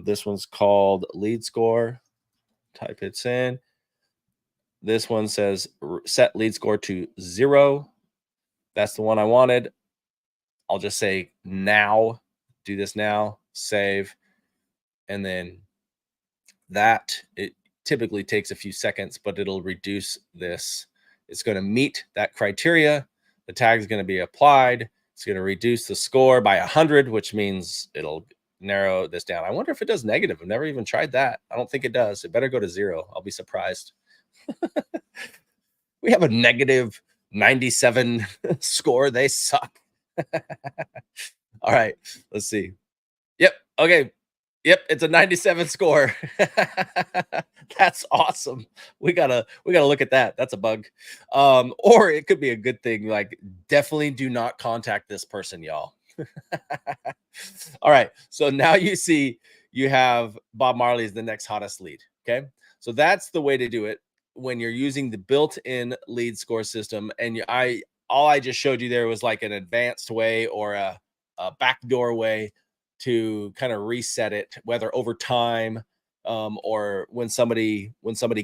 This one's called lead score. Type it in. This one says set lead score to 0. That's the one I wanted. I'll just say now, do this now, save. And then it typically takes a few seconds, but it'll reduce this. It's going to meet that criteria. The tag is going to be applied. It's going to reduce the score by 100, which means it'll narrow this down. I wonder if it does negative. I've never even tried that. I don't think it does. It better go to 0. I'll be surprised. We have a negative 97 score. They suck. All right, let's see. Yep. Okay. Yep. It's a 97 score. That's awesome. We gotta look at that. That's a bug. Or it could be a good thing. Like, definitely do not contact this person, y'all. All right. So now you see you have Bob Marley is the next hottest lead. Okay. So that's the way to do it when you're using the built-in lead score system. And all I just showed you there was like an advanced way or a backdoor way to kind of reset it, whether over time or when somebody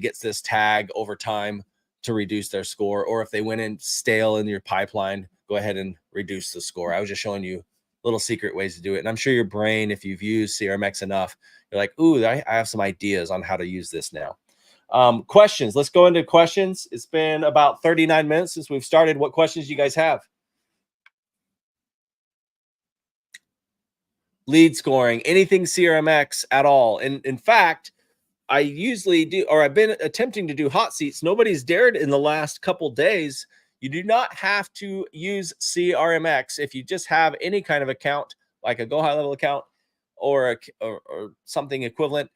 gets this tag over time to reduce their score, or if they went in stale in your pipeline, go ahead and reduce the score. I was just showing you little secret ways to do it. And I'm sure your brain, if you've used CRMX enough, you're like, ooh, I have some ideas on how to use this now. Questions. Let's go into questions. It's been about 39 minutes since we've started. What questions do you guys have? Lead scoring, anything CRMX at all. And in fact, I usually do, or I've been attempting to do hot seats. Nobody's dared in the last couple days You do not have to use CRMX if you just have any kind of account, like a Go High Level account or something equivalent.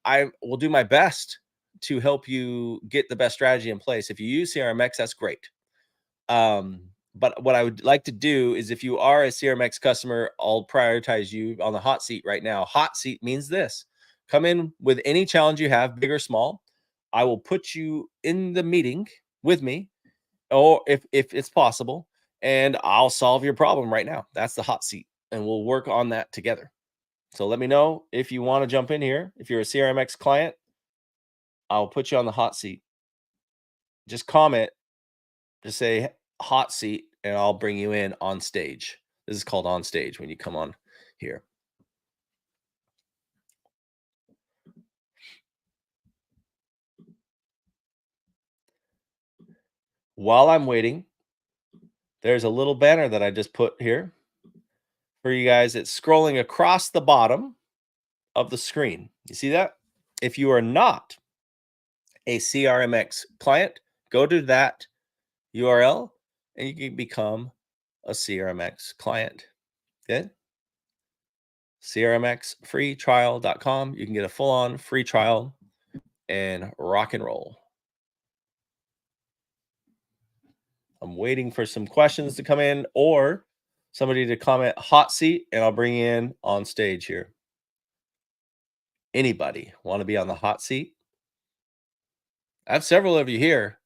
I will do my best to help you get the best strategy in place. If you use CRMX, that's great. Um, but what I would like to do is, if you are a CRMX customer, I'll prioritize you on the hot seat right now. Hot seat means this: come in with any challenge you have, big or small. I will put you in the meeting with me, or if it's possible, and I'll solve your problem right now. That's the hot seat, and we'll work on that together. So let me know if you want to jump in here. If you're a CRMX client, I'll put you on the hot seat. Just comment, just say hot seat, and I'll bring you in on stage. This is called on stage when you come on here. While I'm waiting, there's a little banner that I just put here for you guys. It's scrolling across the bottom of the screen. You see that? If you are not a CRMX client, go to that URL and you can become a CRMX client. Okay? CRMXfreetrial.com. You can get a full-on free trial and rock and roll. I'm waiting for some questions to come in or somebody to comment hot seat, and I'll bring you in on stage here. Anybody want to be on the hot seat? I have several of you here,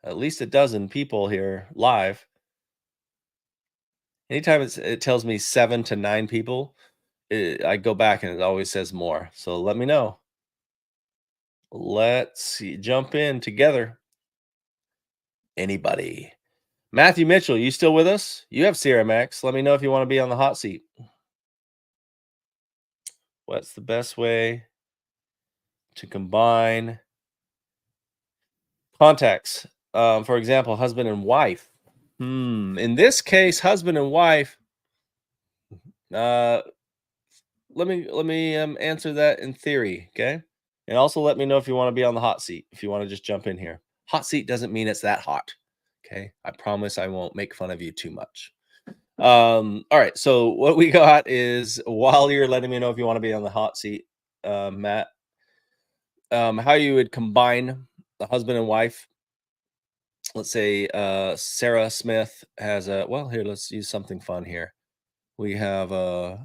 at least a dozen people here live. Anytime it tells me 7 to 9 people, I go back and it always says more. So let me know. Let's see, jump in together. Anybody? Matthew Mitchell, you still with us? You have CRMX. Let me know if you want to be on the hot seat. What's the best way to combine contacts? For example, husband and wife. In this case, husband and wife. Let me answer that in theory, okay? And also let me know if you want to be on the hot seat. If you want to just jump in here. Hot seat doesn't mean it's that hot. Okay. I promise I won't make fun of you too much. All right. So what we got is, while you're letting me know if you want to be on the hot seat, Matt, how you would combine the husband and wife. Let's say Sarah Smith has a, well, here, let's use something fun here. We have a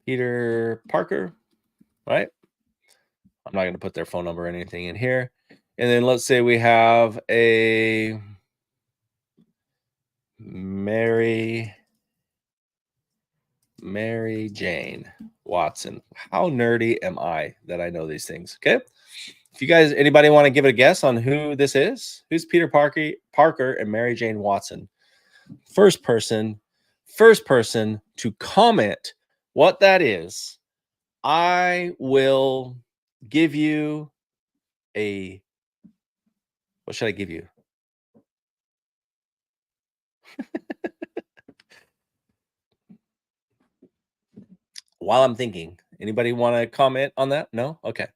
Peter Parker, right? I'm not going to put their phone number or anything in here. And then let's say we have a Mary Jane Watson. How nerdy am I that I know these things? Okay. If you guys, anybody want to give it a guess on who this is? Who's Peter Parker and Mary Jane Watson? First person to comment what that is, I will give you a, what should I give you? While I'm thinking, anybody want to comment on that? No? Okay.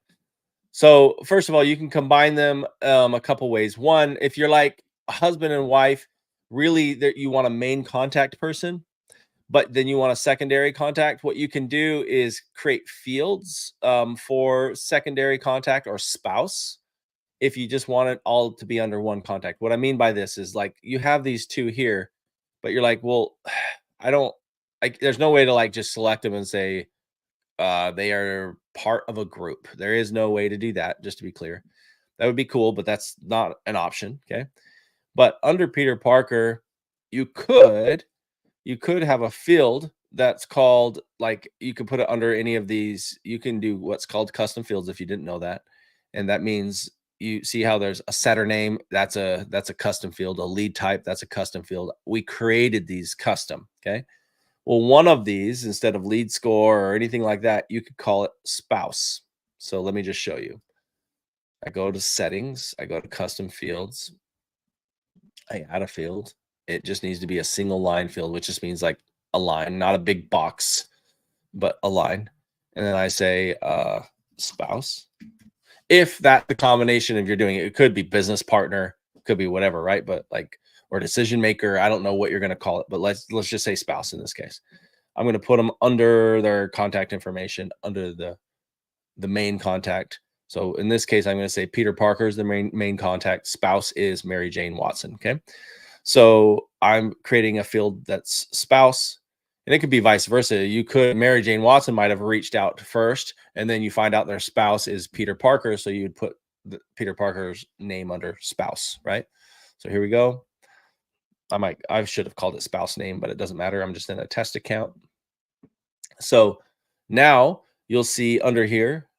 So first of all, you can combine them a couple ways. One, if you're like a husband and wife, really that you want a main contact person, but then you want a secondary contact, what you can do is create fields for secondary contact or spouse, if you just want it all to be under one contact. What I mean by this is, like, you have these two here, but you're like, well, I don't, like, there's no way to like just select them and say they are part of a group. There is no way to do that, just to be clear. That would be cool, but that's not an option. Okay. But under Peter Parker, you could have a field that's called, like, you could put it under any of these. You can do what's called custom fields, if you didn't know that. And that means, you see how there's a setter name, that's a custom field, a lead type, that's a custom field. We created these custom. Okay. Well, one of these, instead of lead score or anything like that, you could call it spouse. So let me just show you. I go to settings, I go to custom fields, I add a field. It just needs to be a single line field, which just means like a line, not a big box, but a line. And then I say spouse. if that the combination of you're doing it, it could be business partner, could be whatever, right? But like, or decision maker, I don't know what you're going to call it, but let's just say spouse in this case. I'm going to put them under their contact information, under the main contact. So in this case, I'm going to say Peter Parker is the main contact. Spouse is Mary Jane Watson. Okay. So I'm creating a field that's spouse, and it could be vice versa. You could Mary Jane Watson might have reached out first, and then you find out their spouse is Peter Parker, so you'd put Peter Parker's name under spouse, right? So here we go. I should have called it spouse name, but it doesn't matter. I'm just in a test account. So now you'll see under here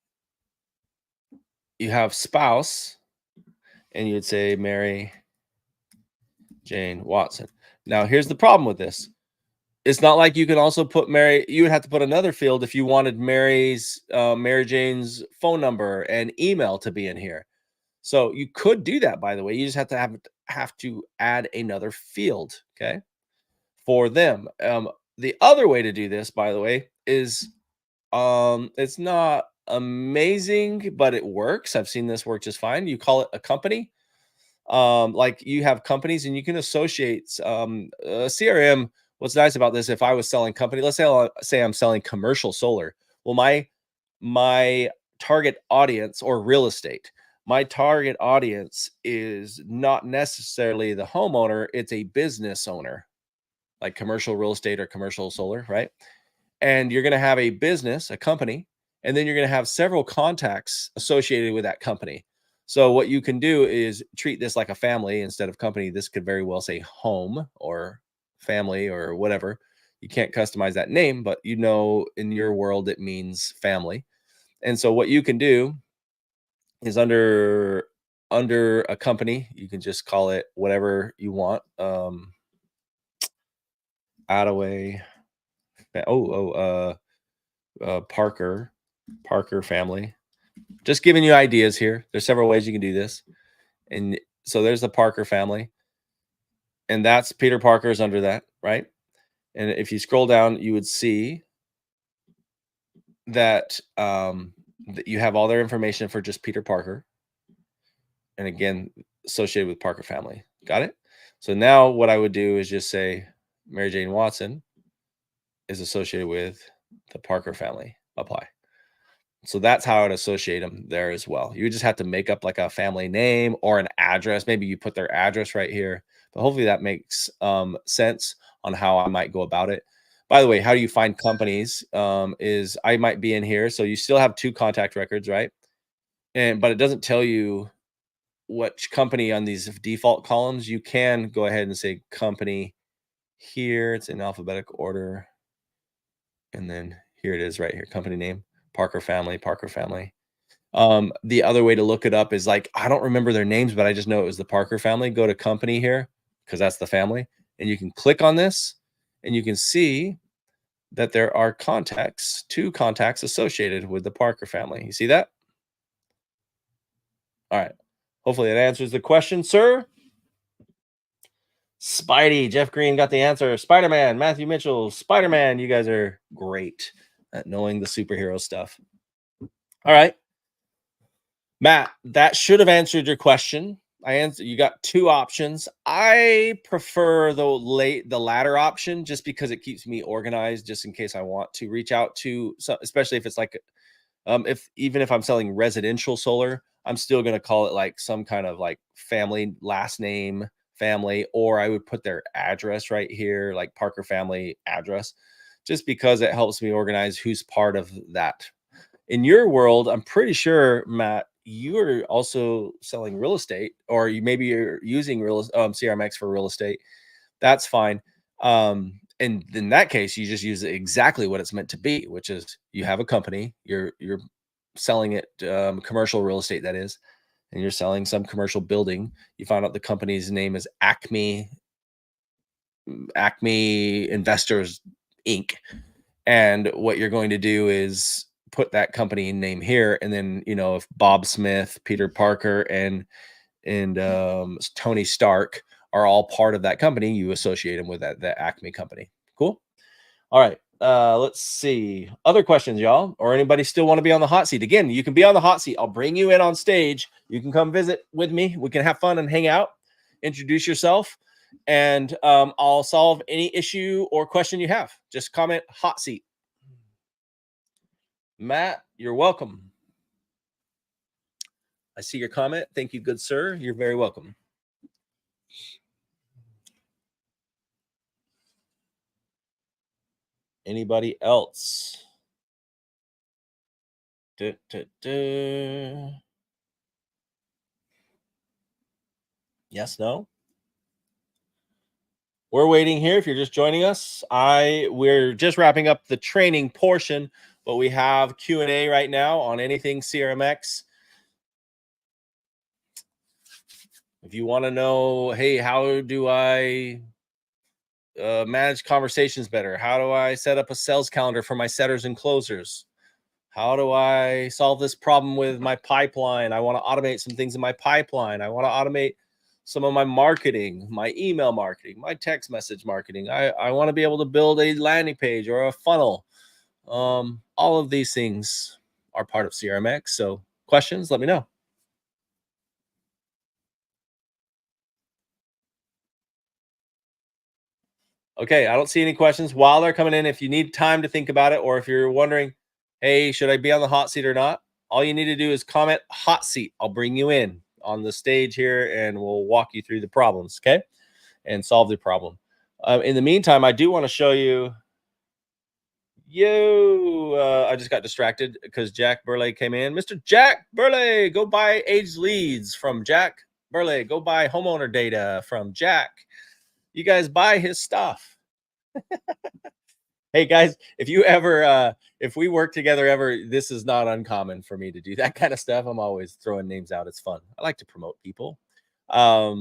you have spouse, and you'd say Mary Jane Watson. Now here's the problem with this. It's not like you can also put Mary. You would have to put another field if you wanted Mary Jane's phone number and email to be in here. So you could do that, by the way. You just have to add another field, okay, for them. The other way to do this, by the way, is it's not amazing, but it works. I've seen this work just fine. You call it a company. Like you have companies and you can associate CRM. What's nice about this, if I was selling company, let's say I'm selling commercial solar. Well, my target audience, or real estate, my target audience is not necessarily the homeowner, it's a business owner, like commercial real estate or commercial solar, right? And you're going to have a business, a company, and then you're going to have several contacts associated with that company. So what you can do is treat this like a family instead of company. This could very well say home or family or whatever. You can't customize that name, but you know, in your world, it means family. And so what you can do is under a company, you can just call it whatever you want. Attaway. Parker family. Just giving you ideas here. There's several ways you can do this. And so there's the Parker family. And that's Peter Parker's under that, right? And if you scroll down, you would see that, that you have all their information for just Peter Parker. And again, associated with Parker family. Got it? So now what I would do is just say Mary Jane Watson is associated with the Parker family. Apply. So that's how I'd associate them there as well. You just have to make up like a family name or an address. Maybe you put their address right here, but hopefully that makes sense on how I might go about it. By the way, how do you find companies? Is I might be in here. So you still have 2 contact records, right? But it doesn't tell you which company on these default columns. You can go ahead and say company here. It's in alphabetical order. And then here it is right here, company name. Parker family, Parker family. The other way to look it up is like, I don't remember their names, but I just know it was the Parker family. Go to company here because that's the family. And you can click on this and you can see that there are contacts, 2 contacts associated with the Parker family. You see that? All right. Hopefully that answers the question, sir. Spidey, Jeff Green got the answer. Spider-Man, Matthew Mitchell, Spider-Man. You guys are great at knowing the superhero stuff. All right. Matt, that should have answered your question. You got 2 options. I prefer the latter option just because it keeps me organized, just in case I want to reach out to especially if it's like even if I'm selling residential solar, I'm still going to call it like some kind of like family last name family, or I would put their address right here, like Parker family address, just because it helps me organize who's part of that. In your world, I'm pretty sure, Matt, you're also selling real estate, or maybe you're using CRMX for real estate. That's fine. And in that case, you just use exactly what it's meant to be, which is you have a company, you're selling it, commercial real estate, that is, and you're selling some commercial building. You find out the company's name is Acme Investors Inc. And what you're going to do is put that company name here, and then if Bob Smith, Peter Parker, and Tony Stark are all part of that company, you associate them with the Acme company. Cool. All right. Let's see. Other questions, y'all, or anybody still want to be on the hot seat? Again, you can be on the hot seat. I'll bring you in on stage. You can come visit with me. We can have fun and hang out. Introduce yourself, and I'll solve any issue or question you have. Just comment hot seat. Matt, you're welcome. I see your comment. Thank you, good sir. You're very welcome. Anybody else? Yes, no? We're waiting here. If you're just joining us, we're just wrapping up the training portion, but we have Q&A right now on anything CRMX. If you want to know, hey, how do I manage conversations better? How do I set up a sales calendar for my setters and closers? How do I solve this problem with my pipeline? I want to automate some things in my pipeline. I want to automate some of my marketing, my email marketing, my text message marketing. I want to be able to build a landing page or a funnel. All of these things are part of CRMX. So questions, let me know. Okay, I don't see any questions while they're coming in. If you need time to think about it, or if you're wondering, hey, should I be on the hot seat or not? All you need to do is comment hot seat. I'll bring you in on the stage here and we'll walk you through the problems, okay? And solve the problem. In the meantime, I do want to show you. I just got distracted because Jack Burley came in. Mr. Jack Burley, go buy age leads from Jack Burley. Go buy homeowner data from Jack. You guys buy his stuff. Hey guys, if you ever if we work together ever, this is not uncommon for me to do that kind of stuff. I'm always throwing names out. It's fun. I like to promote people. I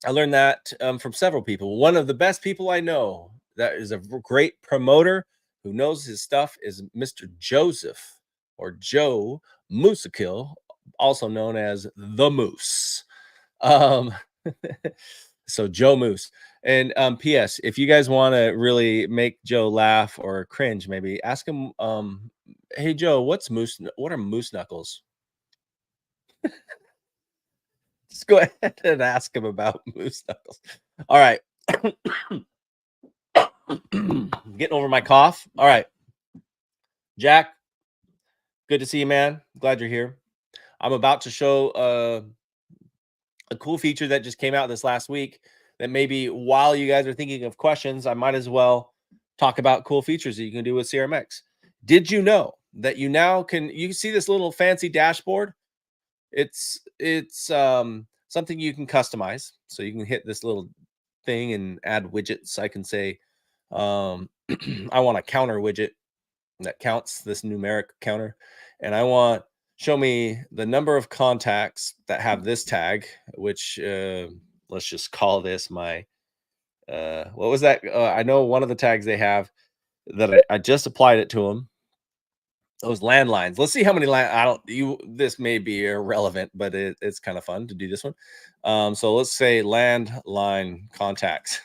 learned that from several people. One of the best people I know that is a great promoter who knows his stuff is Mr. Joseph or Joe Moosekill, also known as the Moose. Um, so Joe Moose. And P.S. If you guys want to really make Joe laugh or cringe, maybe ask him. Hey Joe, what are moose knuckles? Just go ahead and ask him about moose knuckles. All right. Getting over my cough. All right. Jack, good to see you, man. Glad you're here. I'm about to show a cool feature that just came out this last week that maybe while you guys are thinking of questions, I might as well talk about cool features that you can do with CRMX. Did you know that you see this little fancy dashboard? It's something you can customize. So you can hit this little thing and add widgets. I can say, I want a counter widget that counts this numeric counter, and I want show me the number of contacts that have this tag, which let's just call this my what was that? I know one of the tags they have that I just applied it to them. Those landlines. Let's see how many land. I don't. You. This may be irrelevant, but it's kind of fun to do this one. So let's say landline contacts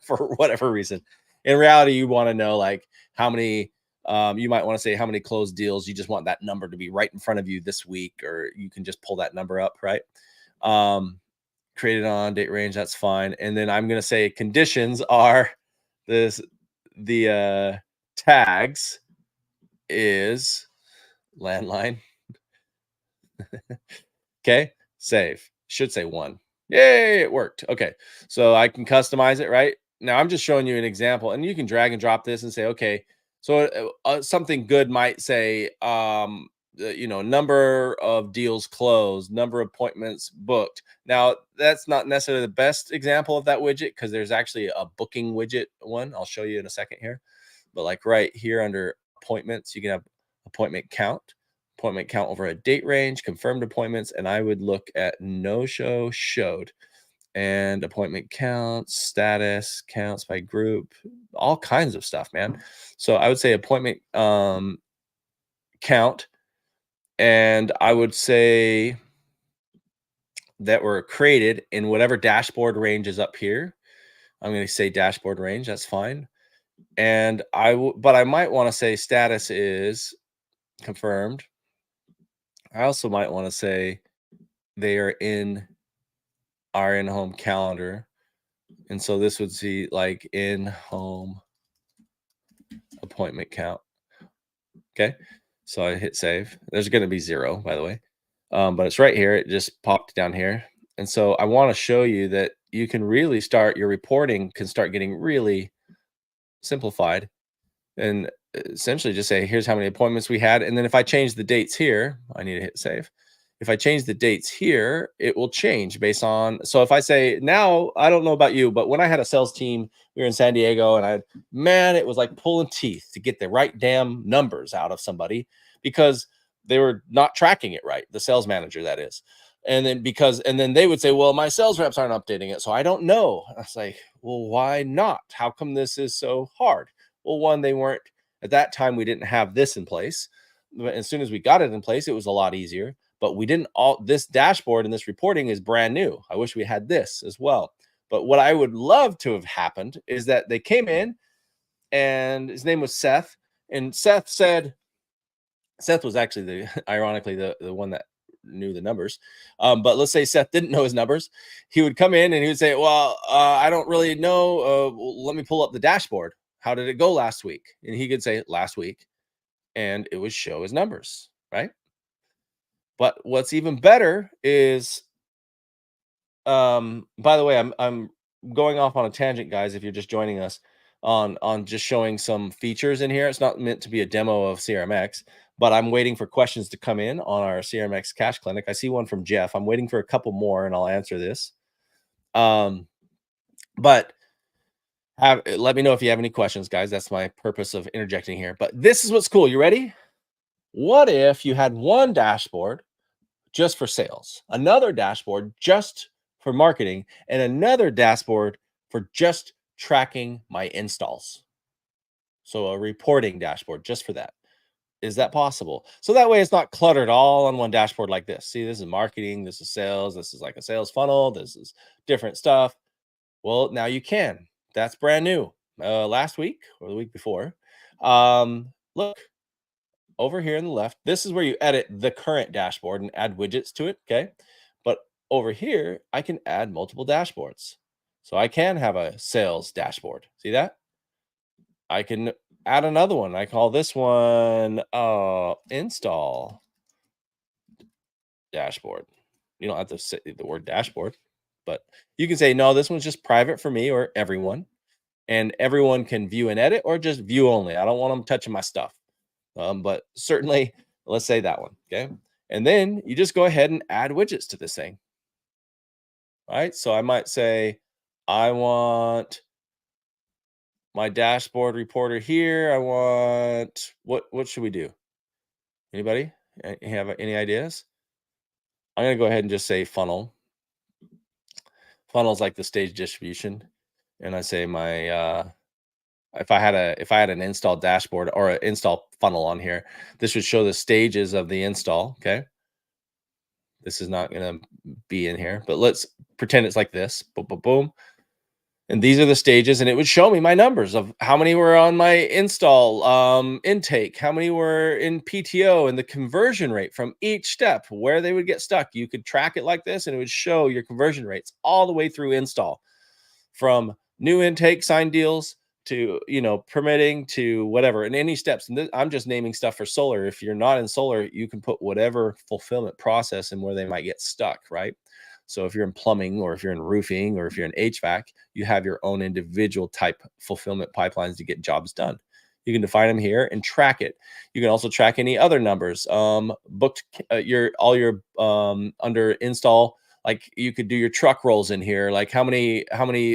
for whatever reason. In reality, you want to know like how many. You might want to say how many closed deals. You just want that number to be right in front of you this week, or you can just pull that number up, right? Created on date range. That's fine. And then I'm going to say conditions are the tags is landline. Okay, save. Should say 1. Yay, it worked. Okay, so I can customize it, right? Now I'm just showing you an example, and you can drag and drop this and say, okay, so something good might say, number of deals closed, number of appointments booked. Now that's not necessarily the best example of that widget because there's actually a booking widget one. I'll show you in a second here. But like right here under appointments, you can have appointment count over a date range, confirmed appointments, and I would look at no-show showed and appointment counts, status, counts by group, all kinds of stuff, man. So I would say appointment count, and I would say that were created in whatever dashboard range is up here. I'm going to say dashboard range. That's fine. And but I might want to say status is confirmed. I also might want to say they are in our in-home calendar. And so this would see like in-home appointment count. Okay. So I hit save. There's going to be 0, by the way. But it's right here. It just popped down here. And so I want to show you that you can really start your reporting can start getting really simplified and essentially just say, here's how many appointments we had. And then if I change the dates here, I need to hit save. If I change the dates here, it will change based on. So if I say now, I don't know about you, but when I had a sales team, we were in San Diego and man, it was like pulling teeth to get the right damn numbers out of somebody because they were not tracking it right. The sales manager, that is. And then they would say, well, my sales reps aren't updating it. So I don't know. I was like, well, why not? How come this is so hard? Well, one, they weren't at that time, we didn't have this in place. But as soon as we got it in place, it was a lot easier. But we didn't all this dashboard and this reporting is brand new. I wish we had this as well. But what I would love to have happened is that they came in and his name was Seth. And Seth was actually ironically the one that knew the numbers. But let's say Seth didn't know his numbers. He would come in and he would say, well, I don't really know. Let me pull up the dashboard. How did it go last week? And he could say last week, and it would show his numbers, right? But what's even better is, by the way, I'm going off on a tangent, guys. If you're just joining us on just showing some features in here, it's not meant to be a demo of CRMX, but I'm waiting for questions to come in on our CRMX Cash Clinic. I see one from Jeff. I'm waiting for a couple more, and I'll answer this. But let me know if you have any questions, guys. That's my purpose of interjecting here. But this is what's cool. You ready? What if you had one dashboard just for sales, another dashboard just for marketing, and another dashboard for just tracking my installs? So a reporting dashboard just for that. Is that possible? So that way it's not cluttered all on one dashboard like this. See, this is marketing, this is sales, this is like a sales funnel, this is different stuff. Well, now you can. That's brand new. Last week or the week before. Look, over here on the left, this is where you edit the current dashboard and add widgets to it. Okay. But over here, I can add multiple dashboards. So I can have a sales dashboard. See that? I can add another one. I call this one install dashboard. You don't have to say the word dashboard, but you can say, no, this one's just private for me or everyone. And everyone can view and edit or just view only. I don't want them touching my stuff. But certainly, let's say that one. Okay. And then you just go ahead and add widgets to this thing. Right. So I might say, I want my dashboard reporter here. I want what should we do? Anybody have any ideas? I'm gonna go ahead and just say funnel. Funnel is like the stage distribution. And I say my if I had an install dashboard or an install funnel on here, this would show the stages of the install. Okay. This is not going to be in here, but let's pretend it's like this. Boom, boom, boom. And these are the stages, and it would show me my numbers of how many were on my install intake, how many were in PTO, and the conversion rate from each step, where they would get stuck. You could track it like this, and it would show your conversion rates all the way through install, from new intake sign deals to permitting to whatever, and any steps. And I'm just naming stuff for solar. If you're not in solar, you can put whatever fulfillment process and where they might get stuck, right? So if you're in plumbing or if you're in roofing or if you're in HVAC, you have your own individual type fulfillment pipelines to get jobs done. You can define them here and track it. You can also track any other numbers. Booked your all your under install, like you could do your truck rolls in here, like how many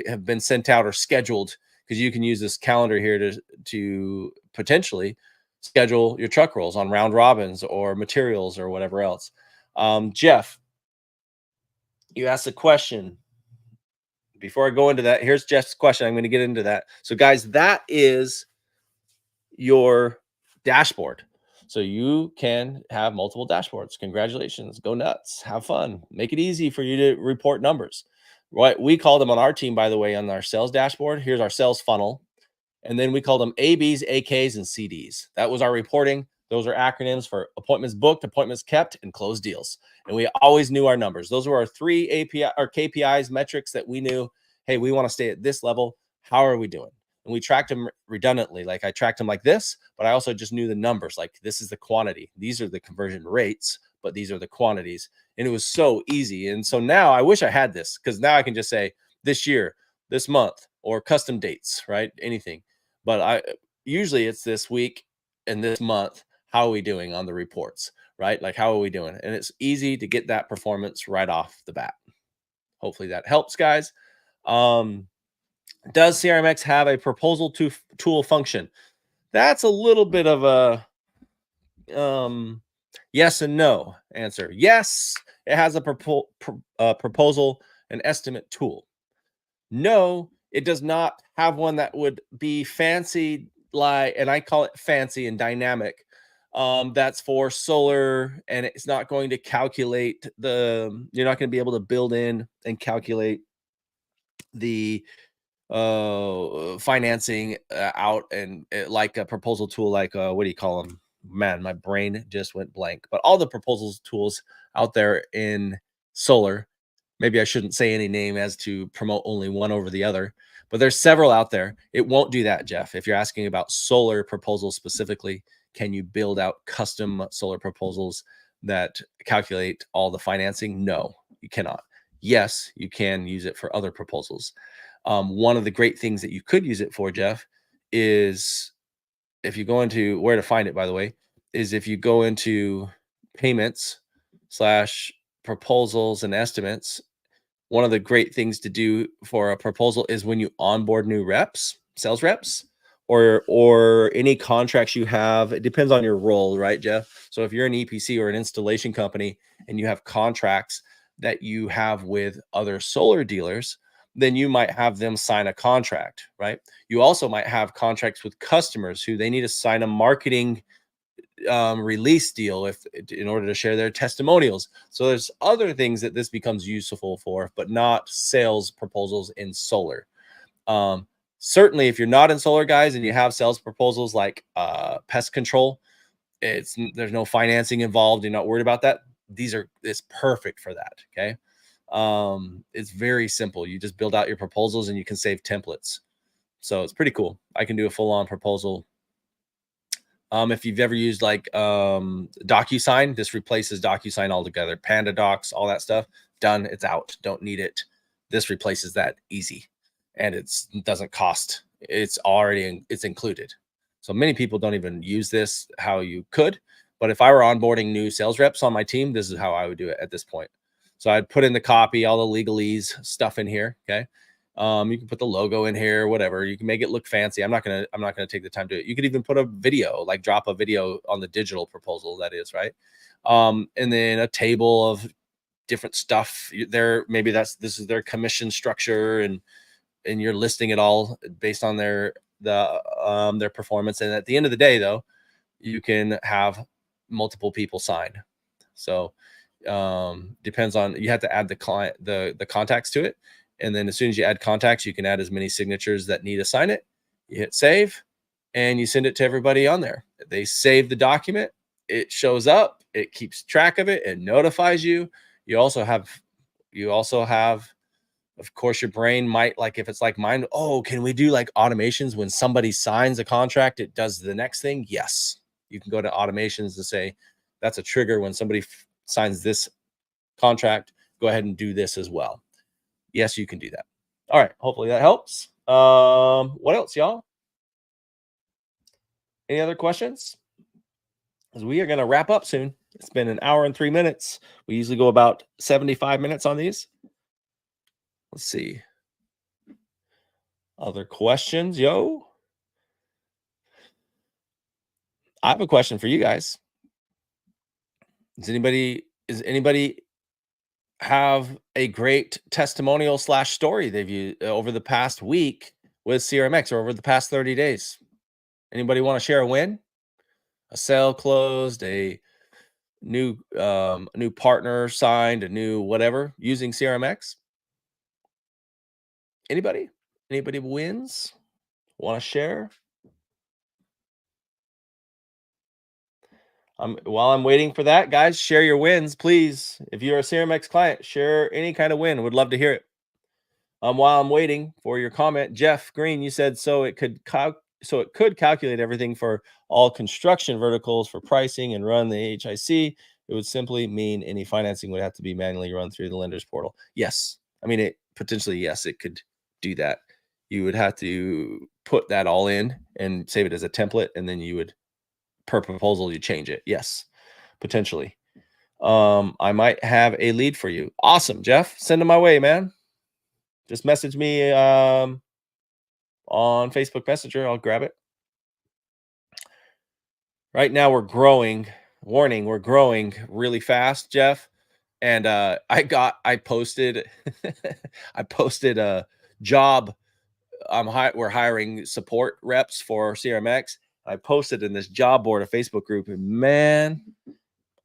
have been sent out or scheduled, because you can use this calendar here to potentially schedule your truck rolls on round robins or materials or whatever else. Jeff, you asked a question. Before I go into that, here's Jeff's question. I'm going to get into that. So guys, that is your dashboard. So you can have multiple dashboards. Congratulations. Go nuts. Have fun. Make it easy for you to report numbers. Right? We call them on our team, by the way, on our sales dashboard. Here's our sales funnel. And then we called them ABs, AKs, and CDs. That was our reporting. Those are acronyms for appointments booked, appointments kept, and closed deals. And we always knew our numbers. Those were our three API or KPIs metrics that we knew. Hey, we want to stay at this level. How are we doing? And we tracked them redundantly. Like I tracked them like this, but I also just knew the numbers. Like this is the quantity. These are the conversion rates, but these are the quantities. And it was so easy. And so now I wish I had this, because now I can just say this year, this month, or custom dates, right? Anything. But I usually it's this week and this month. How are we doing on the reports, right? Like how are we doing? And it's easy to get that performance right off the bat. Hopefully that helps, guys. Does CRMX have a proposal tool function? That's a little bit of a yes and no answer. Yes, it has a proposal and estimate tool. No, it does not have one that would be fancy, like, and I call it fancy and dynamic. That's for solar, and it's not going to calculate you're not going to be able to build in and calculate the financing out and like a proposal tool, like what do you call them? Man, my brain just went blank. But all the proposals tools out there in solar, maybe I shouldn't say any name as to promote only one over the other, but there's several out there. It won't do that, Jeff. If you're asking about solar proposals specifically, can you build out custom solar proposals that calculate all the financing? No, you cannot. Yes, you can use it for other proposals. One of the great things that you could use it for, Jeff, is if you go into where to find it, by the way, is if you go into payments slash proposals and estimates. One of the great things to do for a proposal is when you onboard new reps, sales reps, or any contracts you have. It depends on your role, right, Jeff? So if you're an EPC or an installation company and you have contracts that you have with other solar dealers, then you might have them sign a contract, right? You also might have contracts with customers who they need to sign a marketing release deal if in order to share their testimonials. So there's other things that this becomes useful for, but not sales proposals in solar. Certainly, if you're not in solar, guys, and you have sales proposals like pest control, there's no financing involved. You're not worried about that. It's perfect for that. Okay. It's very simple. You just build out your proposals and you can save templates. So it's pretty cool. I can do a full-on proposal. If you've ever used like DocuSign, this replaces DocuSign altogether. Panda Docs, all that stuff, done. It's out. Don't need it. This replaces that easy, and it doesn't cost. It's included. So many people don't even use this how you could. But if I were onboarding new sales reps on my team, this is how I would do it at this point. So I'd put in the copy, all the legalese stuff in here. Okay. You can put the logo in here, whatever. You can make it look fancy. I'm not gonna take the time to do it. You could even put a video, like drop a video on the digital proposal, that is, right? And then a table of different stuff there. Maybe this is their commission structure, and you're listing it all based on their performance. And at the end of the day, though, you can have multiple people sign. So depends on, you have to add the client, the contacts to it. And then as soon as you add contacts, you can add as many signatures that need to sign it. You hit save and you send it to everybody on there. They save the document. It shows up. It keeps track of it. It notifies you. You also have, of course, your brain might, like, if it's like mine, oh, can we do like automations when somebody signs a contract? It does the next thing. Yes. You can go to automations to say that's a trigger when somebody signs this contract. Go ahead and do this as well. Yes, you can do that. All right. Hopefully that helps. What else, y'all? Any other questions? Because we are going to wrap up soon. It's been an hour and 3 minutes. We usually go about 75 minutes on these. Let's see. Other questions, yo? I have a question for you guys. Does anybody have a great testimonial / story they've used over the past week with CRMX or over the past 30 days? Anybody want to share a win? A sale closed, a new partner signed, a new whatever using CRMX? Anybody wins? Want to share? While I'm waiting for that, guys, share your wins, please. If you're a CRMX client, share any kind of win. Would love to hear it. While I'm waiting for your comment, Jeff Green, you said so it could calculate everything for all construction verticals for pricing and run the HIC. It would simply mean any financing would have to be manually run through the lender's portal. Yes, I mean it potentially. Yes, it could do that. You would have to put that all in and save it as a template, and then you would per proposal you change it. Yes, potentially. I might have a lead for you. Awesome, Jeff. Send them my way, man. Just message me on Facebook Messenger. I'll grab it. Right now we're growing. Warning, we're growing really fast, Jeff. And I posted I posted a job. We're hiring support reps for CRMX. I posted in this job board, a Facebook group, and man,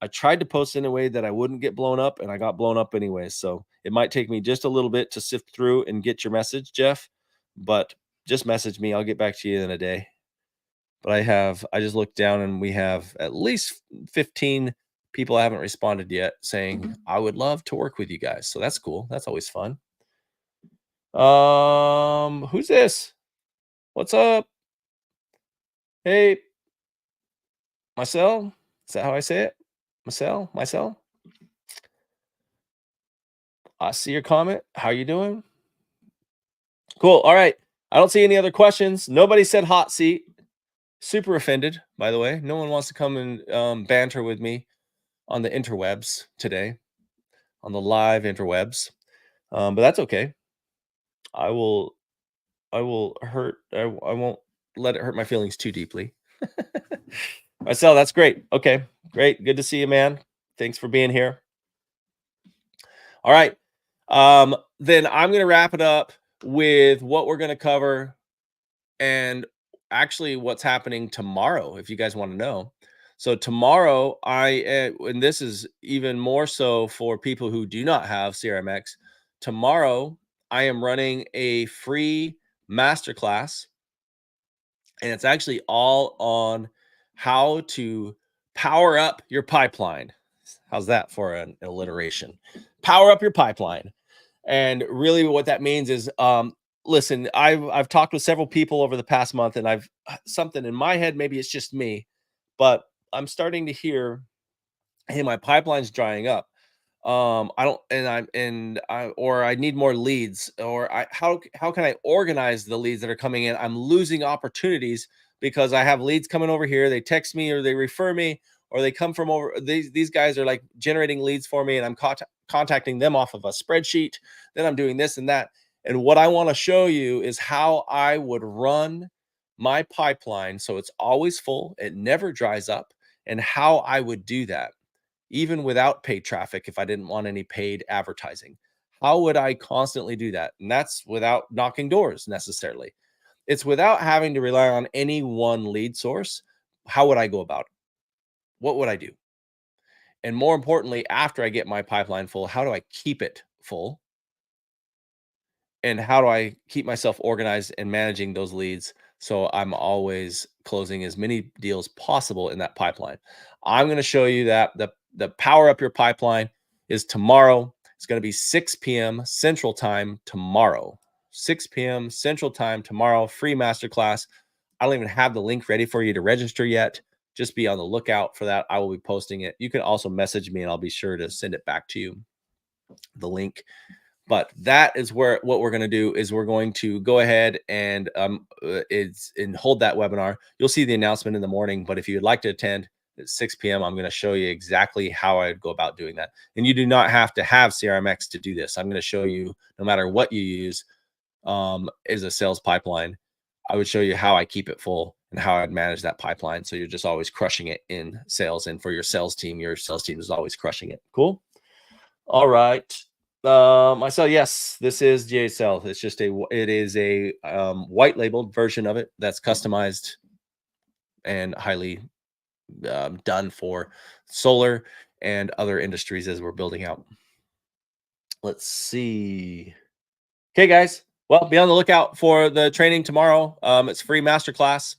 I tried to post in a way that I wouldn't get blown up, and I got blown up anyway. So it might take me just a little bit to sift through and get your message, Jeff. But just message me. I'll get back to you in a day. But I just looked down and we have at least 15 people I haven't responded yet saying, I would love to work with you guys. So that's cool. That's always fun. Who's this? What's up? Hey, Marcel. Is that how I say it? Marcel. I see your comment. How you doing? Cool. All right. I don't see any other questions. Nobody said hot seat. Super offended, by the way. No one wants to come and banter with me on the interwebs today, on the live interwebs. But that's okay. I will I won't let it hurt my feelings too deeply. Marcel, that's great. Okay. Great. Good to see you, man. Thanks for being here. All right. Then I'm going to wrap it up with what we're going to cover and actually what's happening tomorrow, if you guys want to know. So tomorrow, and this is even more so for people who do not have CRMX. Tomorrow, I am running a free masterclass, and it's actually all on how to power up your pipeline. How's that for an alliteration? Power up your pipeline. And really what that means is listen, I've talked with several people over the past month, and I've something in my head, maybe it's just me, but I'm starting to hear, hey, my pipeline's drying up. I don't, or I need more leads, or how can I organize the leads that are coming in? I'm losing opportunities because I have leads coming over here. They text me or they refer me, or they come from over. These guys are like generating leads for me, and I'm contacting them off of a spreadsheet. Then I'm doing this and that. And what I want to show you is how I would run my pipeline so it's always full, it never dries up, and how I would do that even without paid traffic if I didn't want any paid advertising. How would I constantly do that? And that's without knocking doors necessarily. It's without having to rely on any one lead source. How would I go about it? What would I do? And more importantly, after I get my pipeline full, how do I keep it full? And how do I keep myself organized and managing those leads so I'm always closing as many deals possible in that pipeline? I'm going to show you that the power up your pipeline is tomorrow. It's going to be 6 p.m. Central Time tomorrow. 6 p.m. Central Time tomorrow, free masterclass. I don't even have the link ready for you to register yet. Just be on the lookout for that. I will be posting it. You can also message me and I'll be sure to send it back to you, the link. But that is where what we're going to do is we're going to go ahead and hold that webinar. You'll see the announcement in the morning, but if you'd like to attend at 6 p.m., I'm going to show you exactly how I'd go about doing that. And you do not have to have CRMX to do this. I'm going to show you, no matter what you use as a sales pipeline, I would show you how I keep it full and how I'd manage that pipeline. So you're just always crushing it in sales. And for your sales team is always crushing it. Cool. All right. Myself, yes, this is GSL. It is a white labeled version of it that's customized and highly done for solar and other industries as we're building out. Let's see. Okay, guys, Well, be on the lookout for the training tomorrow. It's free masterclass.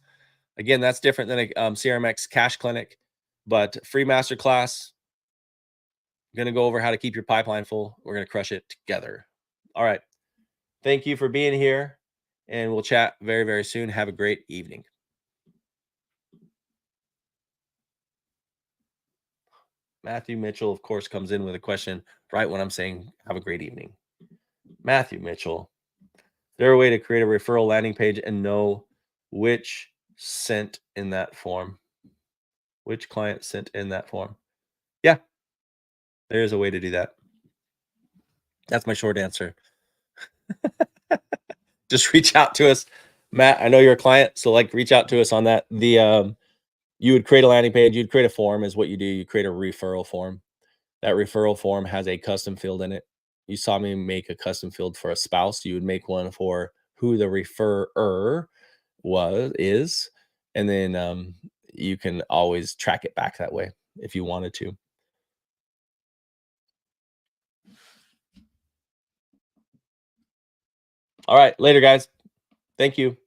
Again, that's different than a CRMX cash clinic, but free masterclass. Going to go over how to keep your pipeline full. We're going to crush it together. All right. Thank you for being here, and we'll chat very, very soon. Have a great evening. Matthew Mitchell, of course, comes in with a question right when I'm saying have a great evening. Matthew Mitchell, is there a way to create a referral landing page and know which sent in that form? Which client sent in that form? Yeah, there is a way to do that. That's my short answer. Just reach out to us. Matt, I know you're a client, so like reach out to us on that. You would create a landing page, you'd create a form is what you do. You create a referral form. That referral form has a custom field in it. You saw me make a custom field for a spouse. You would make one for who the referrer is, and then you can always track it back that way if you wanted to. All right, later, guys. Thank you.